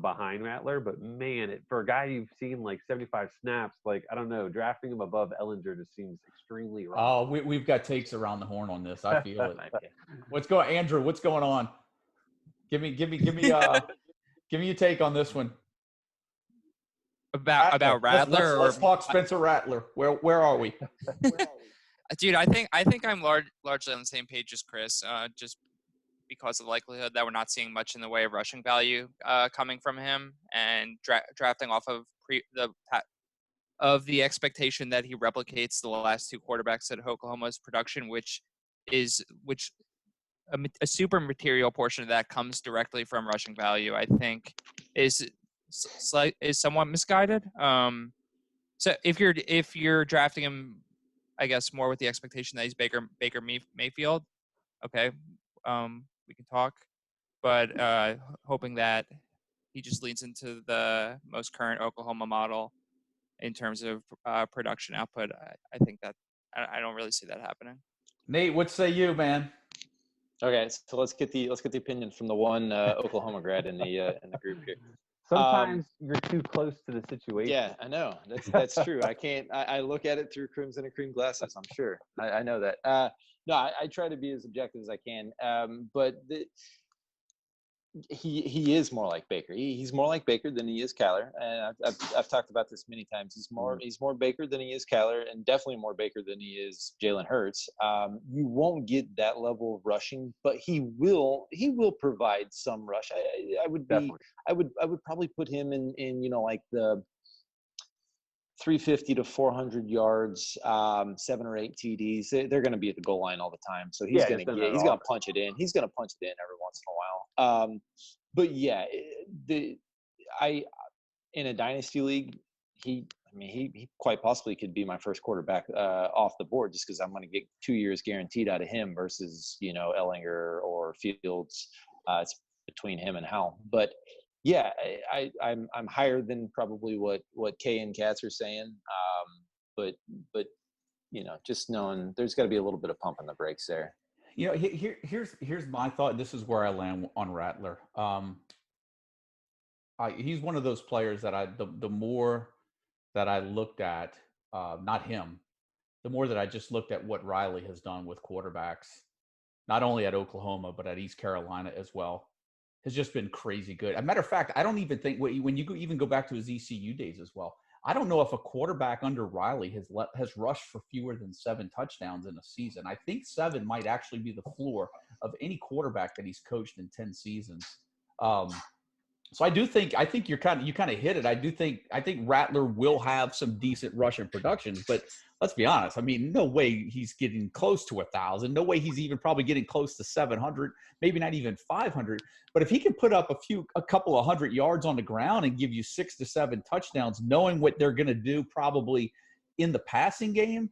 behind Rattler, but man, for a guy you've seen like 75 snaps, like I don't know, drafting him above Ellinger just seems extremely wrong. Oh, we've got takes around the horn on this. I feel it. Andrew? What's going on? Give me a take on this one. About Rattler. Let's talk Spencer Rattler. Where are we? Dude, I think I'm largely on the same page as Chris. Just because of the likelihood that we're not seeing much in the way of rushing value coming from him, and drafting off of the expectation that he replicates the last 2 quarterbacks at Oklahoma's production, which a super material portion of that comes directly from rushing value. I think is somewhat misguided. So if you're drafting him, I guess more with the expectation that he's Baker Mayfield, okay. We can talk, but hoping that he just leans into the most current Oklahoma model in terms of production output. I think that I don't really see that happening. Nate, what say you, man? Okay, so let's get the opinion from the one Oklahoma grad in the group here. Sometimes you're too close to the situation. Yeah, I know. That's true. I can't. I look at it through crimson and cream glasses. I'm sure. I know that. No, I try to be as objective as I can. But he is more like Baker. He's more like Baker than he is Kyler, and I've talked about this many times. He's more Baker than he is Kyler, and definitely more Baker than he is Jalen Hurts. You won't get that level of rushing, but he will provide some rush. I would probably put him in like the 350 to 400 yards, 7 or 8 TDs. They're going to be at the goal line all the time. So he's going to punch it in. He's going to punch it in every once in a while. But yeah, in a dynasty league, he quite possibly could be my first quarterback off the board, just because I'm going to get 2 years guaranteed out of him versus Ellinger or Fields. It's between him and Howell. But yeah, I'm higher than probably what Kay and Katz are saying. But just knowing there's got to be a little bit of pump on the brakes there. Here's my thought. This is where I land on Rattler. He's one of those players that the more that I looked at, not him, the more that I just looked at what Riley has done with quarterbacks, not only at Oklahoma, but at East Carolina as well, has just been crazy good. As a matter of fact, I don't even think when you even go back to his ECU days as well, I don't know if a quarterback under Riley has rushed for fewer than 7 touchdowns in a season. I think 7 might actually be the floor of any quarterback that he's coached in 10 seasons. So I think you kind of hit it. I think Rattler will have some decent rushing productions, but let's be honest. I mean, no way he's getting close to 1,000. No way he's even probably getting close to 700, maybe not even 500. But if he can put up a couple of 100 yards on the ground and give you 6 to 7 touchdowns, knowing what they're going to do probably in the passing game,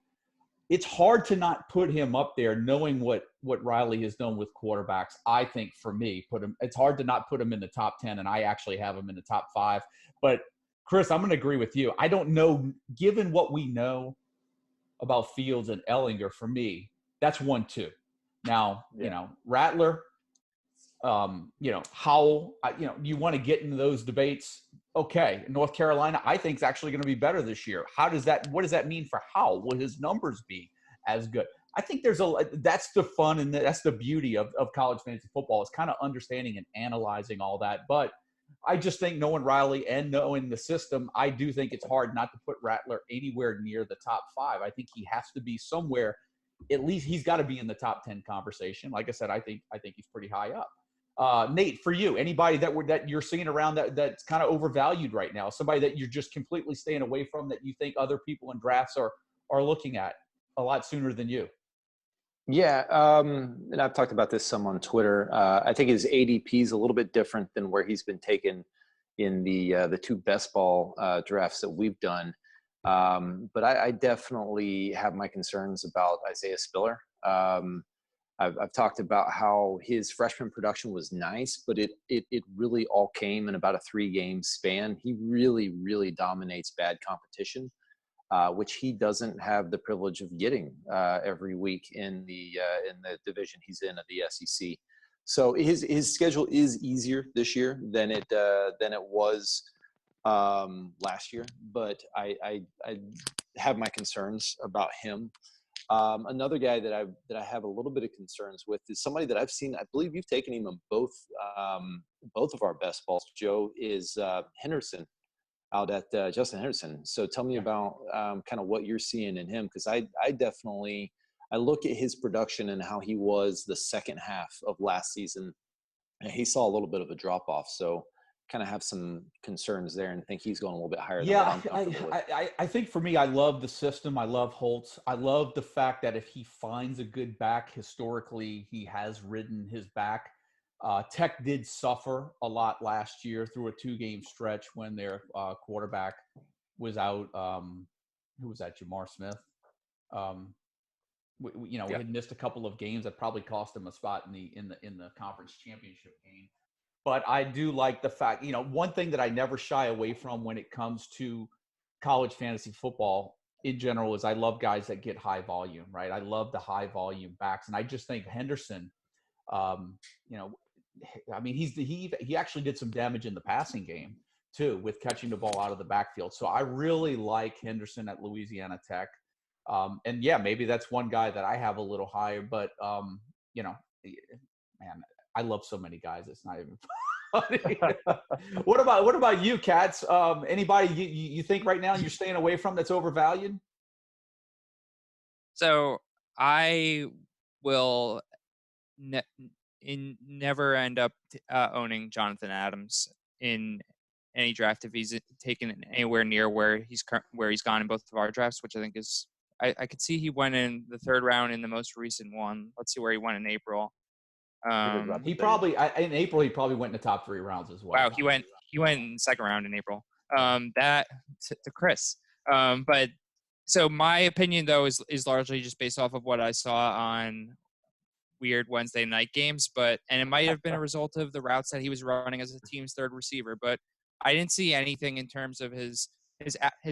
it's hard to not put him up there, knowing what Riley has done with quarterbacks. I think for me, it's hard to not put him in the top 10, and I actually have him in the top 5. But Chris, I'm going to agree with you. I don't know, given what we know about Fields and Ellinger, for me, that's 1-2. Now, Rattler, Howell, you want to get into those debates. Okay, North Carolina, I think is actually going to be better this year. What does that mean for Howell? Will his numbers be as good? I think that's the fun and that's the beauty of college fantasy football, is kind of understanding and analyzing all that. But I just think knowing Riley and knowing the system, I do think it's hard not to put Rattler anywhere near the top 5. I think he has to be somewhere. At least he's got to be in the top 10 conversation. Like I said, I think he's pretty high up. Nate, for you, anybody that you're seeing around that's kind of overvalued right now, somebody that you're just completely staying away from that you think other people in drafts are looking at a lot sooner than you? Yeah, and I've talked about this some on Twitter. I think his ADP is a little bit different than where he's been taken in the 2 best ball drafts that we've done. But I definitely have my concerns about Isaiah Spiller. I've talked about how his freshman production was nice, but it really all came in about a 3-game span. He really, really dominates bad competition, which he doesn't have the privilege of getting every week in the division he's in at the SEC. So his schedule is easier this year than it was last year, but I have my concerns about him. Another guy that I have a little bit of concerns with is somebody that I've seen. I believe you've taken him on both of our best balls, Joe, is Henderson out at Justin Henderson. So tell me about kind of what you're seeing in him, because I look at his production and how he was the second half of last season, and he saw a little bit of a drop off. So kind of have some concerns there and think he's going a little bit higher. Yeah, I think for me, I love the system. I love Holtz. I love the fact that if he finds a good back, historically, he has ridden his back. Tech did suffer a lot last year through a 2-game stretch when their quarterback was out. Who was that? Jamar Smith. We had missed a couple of games that probably cost him a spot in the conference championship game. But I do like the fact, one thing that I never shy away from when it comes to college fantasy football in general is I love guys that get high volume, right? I love the high volume backs. And I just think Henderson, he actually did some damage in the passing game too, with catching the ball out of the backfield. So I really like Henderson at Louisiana Tech. And yeah, maybe that's one guy that I have a little higher, but man, I love so many guys. It's not even funny. What about you, Katz? Anybody you think right now you're staying away from that's overvalued? So I will never end up owning Jonathan Adams in any draft if he's taken anywhere near where he's gone in both of our drafts, which I think is I could see he went in the third round in the most recent one. Let's see where he went in April. He probably in April he probably went in the top 3 rounds as well. Wow, he went in the second round in April. That to Chris. But so my opinion though is largely just based off of what I saw on weird Wednesday night games, and it might have been a result of the routes that he was running as a team's third receiver, but I didn't see anything in terms of his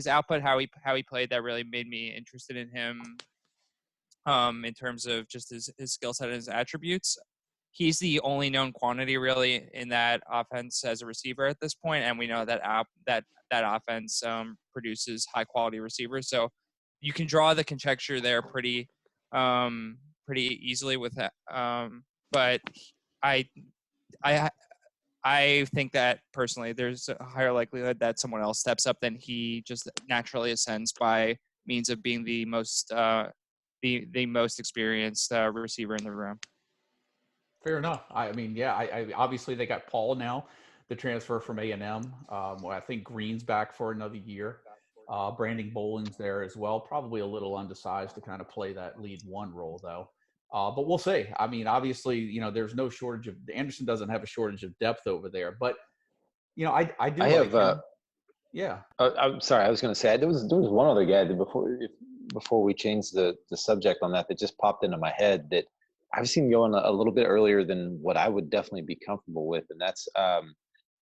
output, how he played that really made me interested in him. In terms of just his skill set and his attributes, he's the only known quantity really in that offense as a receiver at this point, and we know that that offense produces high quality receivers. So you can draw the conjecture there pretty easily with that. But I think that personally, there's a higher likelihood that someone else steps up than he just naturally ascends by means of being the most experienced receiver in the room. Fair enough. I mean, yeah. I obviously they got Paul now, the transfer from A&M. Well, I think Green's back for another year. Brandon Bowling's there as well. Probably a little undersized to kind of play that lead one role though. But we'll see. I mean, obviously, there's no shortage of Anderson doesn't have a shortage of depth over there. But I do. Yeah. I'm sorry. I was going to say there was one other guy that before we changed the subject on that just popped into my head that I've seen going a little bit earlier than what I would definitely be comfortable with, and that's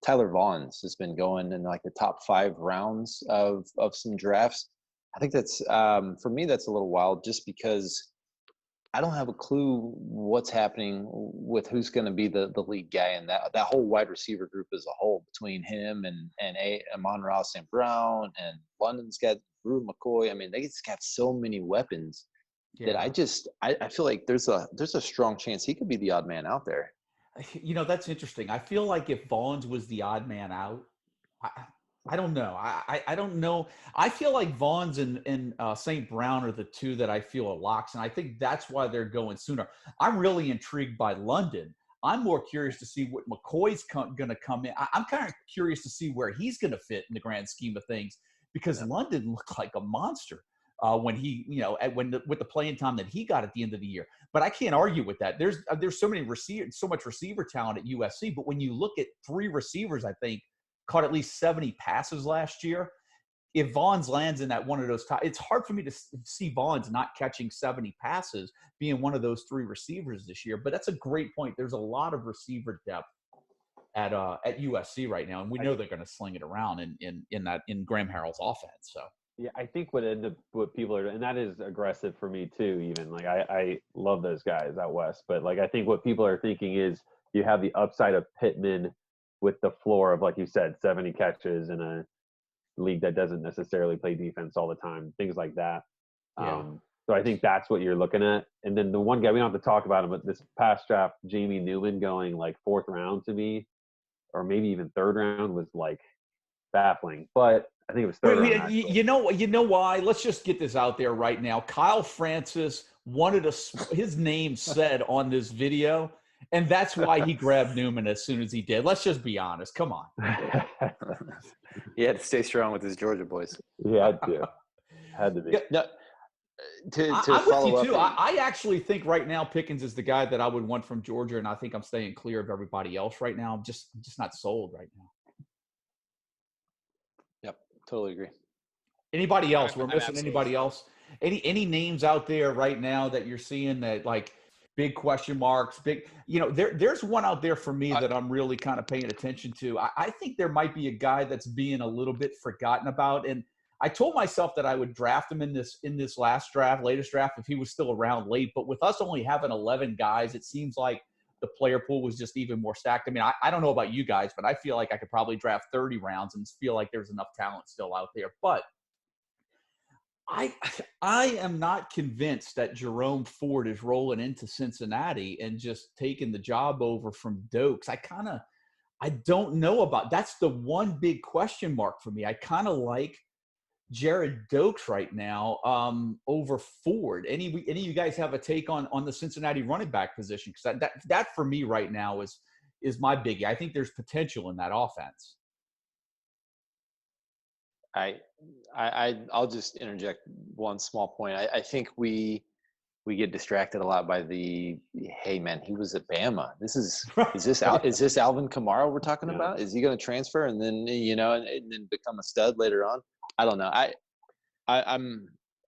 Tyler Vaughn's has been going in like the top 5 rounds of some drafts. I think that's for me that's a little wild just because I don't have a clue what's happening with who's going to be the lead guy in that whole wide receiver group as a whole between him and Amon-Ra St. Brown, and London's got Drew McCoy. I mean, they just got so many weapons that I feel like there's a strong chance he could be the odd man out there. That's interesting. I feel like if Vaughn's was the odd man out, I don't know. I don't know. I feel like Vaughn's and St. Brown are the two that I feel are locks, and I think that's why they're going sooner. I'm really intrigued by London. I'm more curious to see what McCoy's going to come in. I'm kind of curious to see where he's going to fit in the grand scheme of things because London looked like a monster when he, with the playing time that he got at the end of the year. But I can't argue with that. There's so much receiver talent at USC. But when you look at 3 receivers, I think caught at least 70 passes last year. If Vaughn's lands in that one of those top, it's hard for me to see Vaughn's not catching 70 passes being one of those 3 receivers this year. But that's a great point. There's a lot of receiver depth at USC right now, and we know they're going to sling it around in Graham Harrell's offense. So yeah, I think what people are, and that is aggressive for me too. Even like I love those guys out west, but like I think what people are thinking is you have the upside of Pittman with the floor of, like you said, 70 catches in a league that doesn't necessarily play defense all the time, things like that. Yeah. So I think that's what you're looking at. And then the one guy, we don't have to talk about him, but this past draft, Jamie Newman going like 4th round to me, or maybe even 3rd round, was like baffling. But I think it was 3rd round. You know why? Let's just get this out there right now. Kyle Francis wanted his name said on this video, and that's why he grabbed Newman as soon as he did. Let's just be honest. Come on. He had to stay strong with his Georgia boys. He had to. Had to be. Yeah, no, to I'm follow with you too. up. I actually think right now Pickens is the guy that I would want from Georgia, and I think I'm staying clear of everybody else right now. I'm just not sold right now. Yep, totally agree. Anybody else? We're missing anybody else? Any names out there right now that you're seeing that like big question marks, there's one out there for me that I'm really kind of paying attention to. I think there might be a guy that's being a little bit forgotten about. And I told myself that I would draft him in this latest draft, if he was still around late. But with us only having 11 guys, it seems like the player pool was just even more stacked. I mean, I don't know about you guys, but I feel like I could probably draft 30 rounds and feel like there's enough talent still out there. But I am not convinced that Jerome Ford is rolling into Cincinnati and just taking the job over from Dokes. I don't know about. That's the one big question mark for me. I kind of like Jared Dokes right now over Ford. Any of you guys have a take on the Cincinnati running back position? Because that for me right now is my biggie. I think there's potential in that offense. I'll just interject one small point. I think we get distracted a lot by hey man, he was at Bama. Is this Alvin Kamara we're talking about? Is he going to transfer and then and then become a stud later on? I don't know.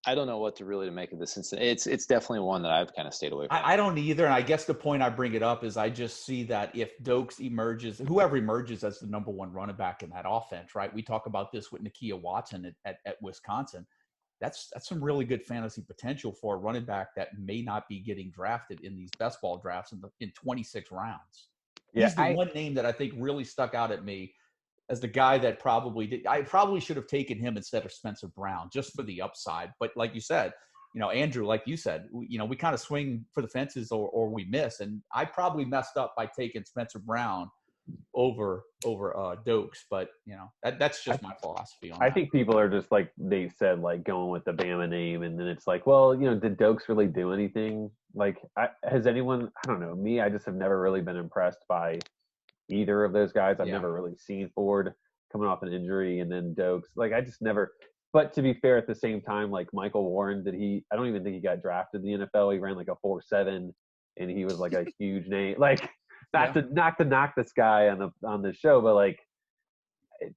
I don't know what to really make of this. It's definitely one that I've kind of stayed away from. I don't either. And I guess the point I bring it up is I just see that if Dokes emerges, whoever emerges as the number one running back in that offense, right? We talk about this with Nakia Watson at Wisconsin. That's some really good fantasy potential for a running back that may not be getting drafted in these best ball drafts in 26 rounds. Yeah, he's the one name that I think really stuck out at me as the guy that I probably should have taken him instead of Spencer Brown just for the upside. But like you said, Andrew, like you said, we kind of swing for the fences or we miss. And I probably messed up by taking Spencer Brown over Dokes, but that's just my philosophy on that. I think people are just like they said, like going with the Bama name, and then it's like, well, did Dokes really do anything? Like, has anyone? I don't know. Me, I just have never really been impressed by either of those guys. I've never really seen Ford coming off an injury, and then Dokes. Like, I just never. But to be fair, at the same time, like Michael Warren, I don't even think he got drafted in the NFL. He ran like a 4.7, and he was like a huge name. Like. Not to knock this guy on the show, but like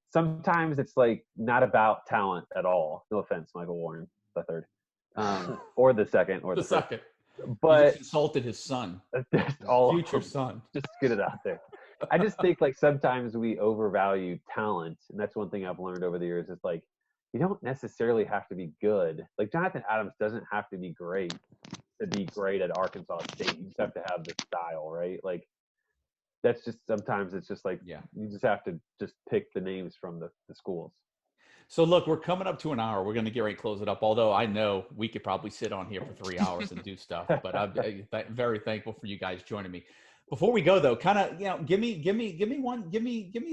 sometimes it's like not about talent at all. No offense, Michael Warren, the third, or the second, or the second. But he insulted his son, future son. Just get it out there. I just think like sometimes we overvalue talent, and that's one thing I've learned over the years. Is like you don't necessarily have to be good. Like Jonathan Adams doesn't have to be great to be great at Arkansas State. You just have to have the style, right? Like. That's just sometimes it's just like you just have to just pick the names from the schools. So look, we're coming up to an hour. We're going to get ready to close it up. Although I know we could probably sit on here for 3 hours and do stuff, but I'm very thankful for you guys joining me. Before we go though, kind of give me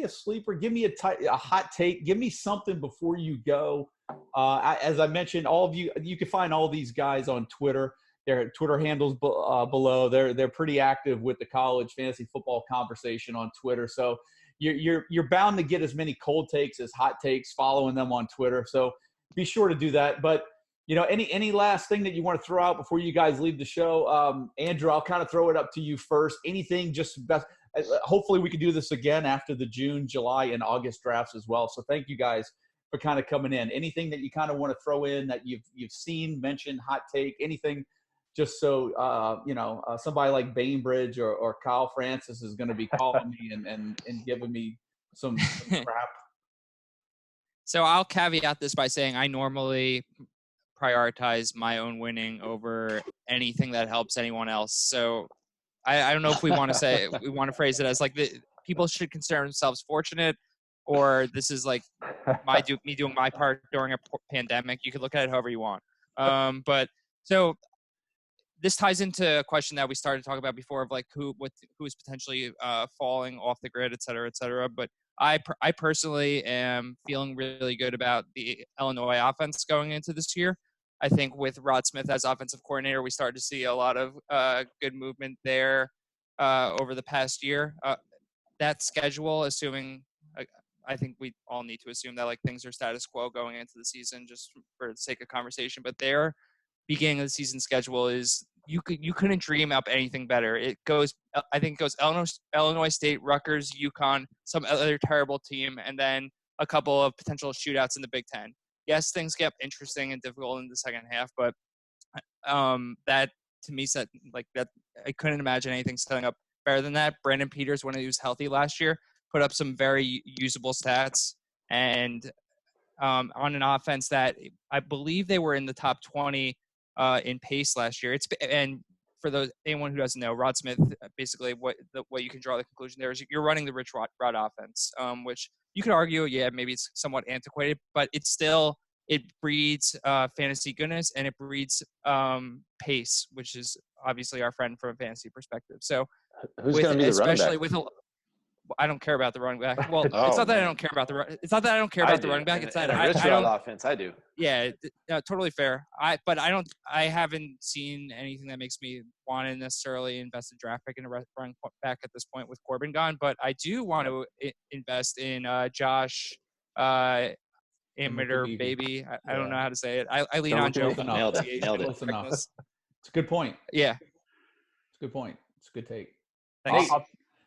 a sleeper, give me a hot take, give me something before you go. As I mentioned, all of you can find all these guys on Twitter. Their Twitter handles below. They're pretty active with the college fantasy football conversation on Twitter. So you're bound to get as many cold takes as hot takes following them on Twitter. So be sure to do that. But any last thing that you want to throw out before you guys leave the show? Andrew, I'll kind of throw it up to you first. Anything just best? Hopefully we can do this again after the June, July, and August drafts as well. So thank you guys for kind of coming in. Anything that you kind of want to throw in that you've seen, mentioned, hot take, anything? Just so, somebody like Bainbridge or Kyle Francis is going to be calling me and giving me some crap. So I'll caveat this by saying I normally prioritize my own winning over anything that helps anyone else. So I don't know if we want to phrase it as like people should consider themselves fortunate, or this is like me doing my part during a pandemic. You can look at it however you want. But so. This ties into a question that we started talking about before of like who is potentially falling off the grid, et cetera, et cetera. But I personally am feeling really good about the Illinois offense going into this year. I think with Rod Smith as offensive coordinator, we started to see a lot of good movement there over the past year. That schedule, assuming I think we all need to assume that like things are status quo going into the season, just for the sake of conversation. But their beginning of the season schedule is you couldn't dream up anything better. It goes Illinois State, Rutgers, UConn, some other terrible team, and then a couple of potential shootouts in the Big Ten. Yes, things get interesting and difficult in the second half, but that to me said like that I couldn't imagine anything setting up better than that. Brandon Peters, when he was healthy last year, put up some very usable stats, and on an offense that I believe they were in the top 20 in pace last year. And for anyone who doesn't know, Rod Smith, basically what you can draw the conclusion there is you're running the Rich Rod offense, which you could argue, maybe it's somewhat antiquated, but it breeds fantasy goodness and it breeds pace, which is obviously our friend from a fantasy perspective. So who's going to be the running back? I don't care about the running back. Well, Oh, it's not that I man. don't care about it's not that I don't care about the running back. It's that in a I rich don't. route offense, I do. Yeah, totally fair. But I haven't seen anything that makes me want to necessarily invest in draft pick in a running back at this point with Corbin gone. But I do want to invest in Josh, Amateur baby. I don't know how to say it. I lean on Joe. Nailed it. Close enough. It's a good point. Yeah, It's a good point. It's a good take. thanks.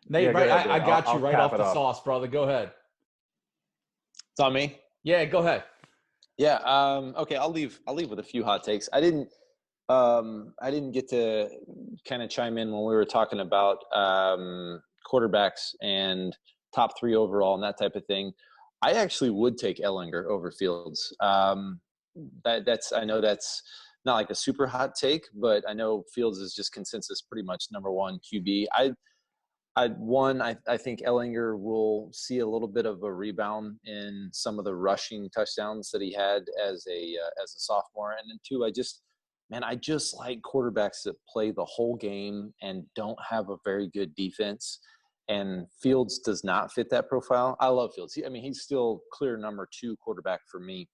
Nate, Yeah, go right? ahead, I Dave. got you I'll right cap off it the off. sauce, brother. Go ahead. It's on me. Yeah, go ahead. Yeah. Okay. I'll leave with a few hot takes. I didn't get to kind of chime in when we were talking about quarterbacks and top 3 overall and that type of thing. I actually would take Ellinger over Fields. I know that's not like a super hot take, but I know Fields is just consensus pretty much number 1 QB. I think Ellinger will see a little bit of a rebound in some of the rushing touchdowns that he had as a sophomore. And then 2, I just like quarterbacks that play the whole game and don't have a very good defense. And Fields does not fit that profile. I love Fields. He's still clear number 2 quarterback for me.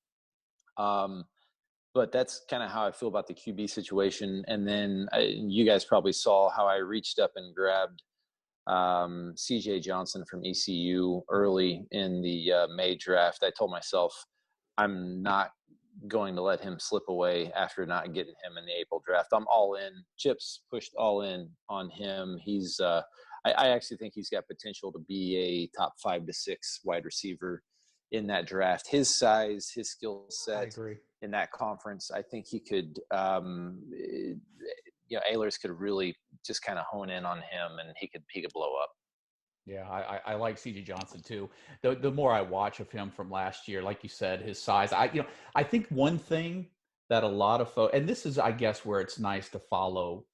But that's kind of how I feel about the QB situation. And then you guys probably saw how I reached up and grabbed CJ Johnson from ECU early in the May draft. I told myself I'm not going to let him slip away after not getting him in the April draft. I'm all in. Chips pushed all in on him. He's I actually think he's got potential to be a top 5 to 6 wide receiver in that draft. His size, his skill set in that conference, I think he could Ehlers could really just kind of hone in on him, and he could blow up. Yeah, I like CJ Johnson too. The more I watch of him from last year, like you said, his size. I think one thing that a lot of folks, and this is, I guess, where it's nice to follow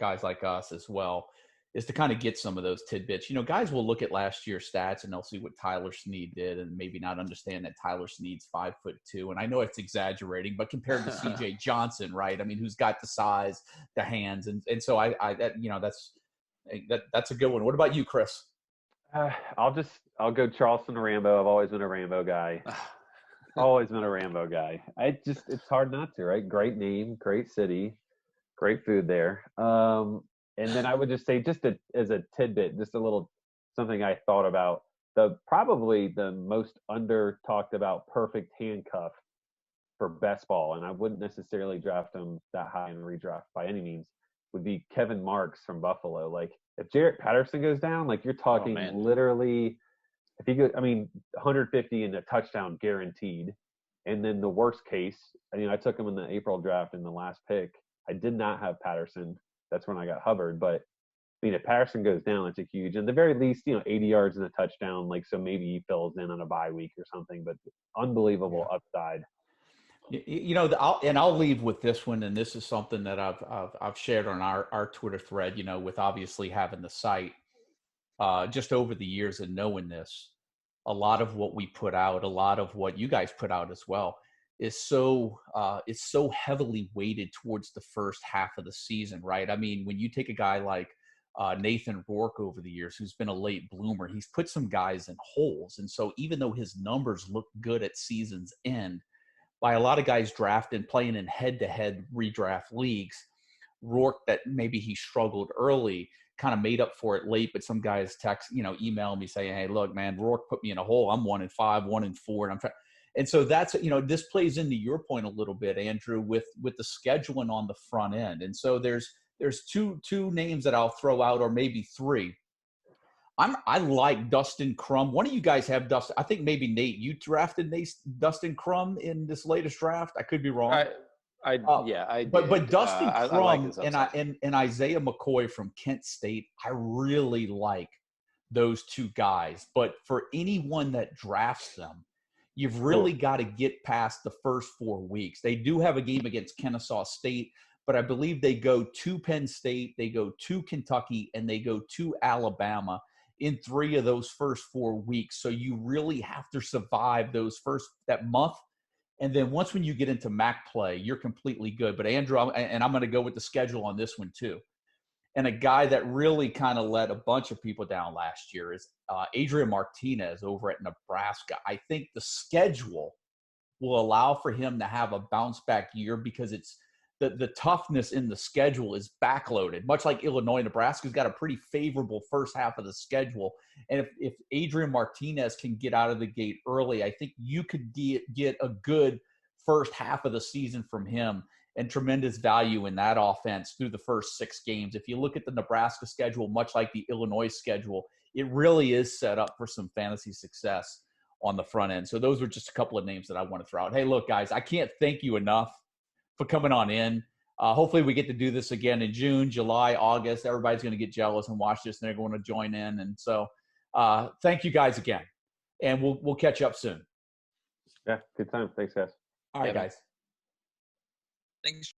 guys like us as well, is to kind of get some of those tidbits. Guys will look at last year's stats and they'll see what Tyler Snead did and maybe not understand that Tyler Snead's 5'2". And I know it's exaggerating, but compared to CJ Johnson, right? Who's got the size, the hands. And so that's a good one. What about you, Chris? I'll go Charleston Rambo. I've always been a Rambo guy. It's hard not to, right? Great name, great city, great food there. And then I would just say, as a tidbit, just a little something I thought about, probably the most under talked about perfect handcuff for Bestball, and I wouldn't necessarily draft him that high in redraft by any means, would be Kevin Marks from Buffalo. Like, if Jarrett Patterson goes down, like, you're talking literally, if he goes, 150 and a touchdown guaranteed. And then the worst case, I took him in the April draft in the last pick. I did not have Patterson. That's when I got Hubbard. But if Patterson goes down, that's a huge, at the very least, 80 yards and a touchdown. Like, so maybe he fills in on a bye week or something. But unbelievable upside. I'll leave with this one, and this is something that I've shared on our Twitter thread. With obviously having the site just over the years and knowing this, a lot of what we put out, a lot of what you guys put out as well, is so heavily weighted towards the first half of the season, right? When you take a guy like Nathan Rourke over the years, who's been a late bloomer, he's put some guys in holes, and so even though his numbers look good at season's end, by a lot of guys drafting, playing in head-to-head redraft leagues, Rourke, that maybe he struggled early, kind of made up for it late. But some guys email me saying, "Hey, look, man, Rourke put me in a hole. I'm 1-5, 1-4, and I'm trying." And so that's, this plays into your point a little bit, Andrew, with the scheduling on the front end. And so there's two names that I'll throw out, or maybe 3. I like Dustin Crum. One of you guys have Dustin. I think maybe Nate, you drafted Dustin Crum in this latest draft. I could be wrong. I did. But Dustin Crum like his upside. and Isaiah McCoy from Kent State, I really like those 2 guys. But for anyone that drafts them, you've really got to get past the first 4 weeks. They do have a game against Kennesaw State, but I believe they go to Penn State, they go to Kentucky, and they go to Alabama in 3 of those first 4 weeks. So you really have to survive that month. And then when you get into MAC play, you're completely good. But Andrew, I'm going to go with the schedule on this one too. And a guy that really kind of let a bunch of people down last year is Adrian Martinez over at Nebraska. I think the schedule will allow for him to have a bounce back year because it's the toughness in the schedule is backloaded, much like Illinois. Nebraska's got a pretty favorable first half of the schedule. And if Adrian Martinez can get out of the gate early, I think you could get a good first half of the season from him and tremendous value in that offense through the first 6 games. If you look at the Nebraska schedule, much like the Illinois schedule, it really is set up for some fantasy success on the front end. So those were just a couple of names that I want to throw out. Hey, look, guys, I can't thank you enough for coming on in. Hopefully we get to do this again in June, July, August. Everybody's going to get jealous and watch this, and they're going to join in. And so thank you guys again, and we'll catch up soon. Yeah, good time. Thanks, guys. All right, guys. Thanks.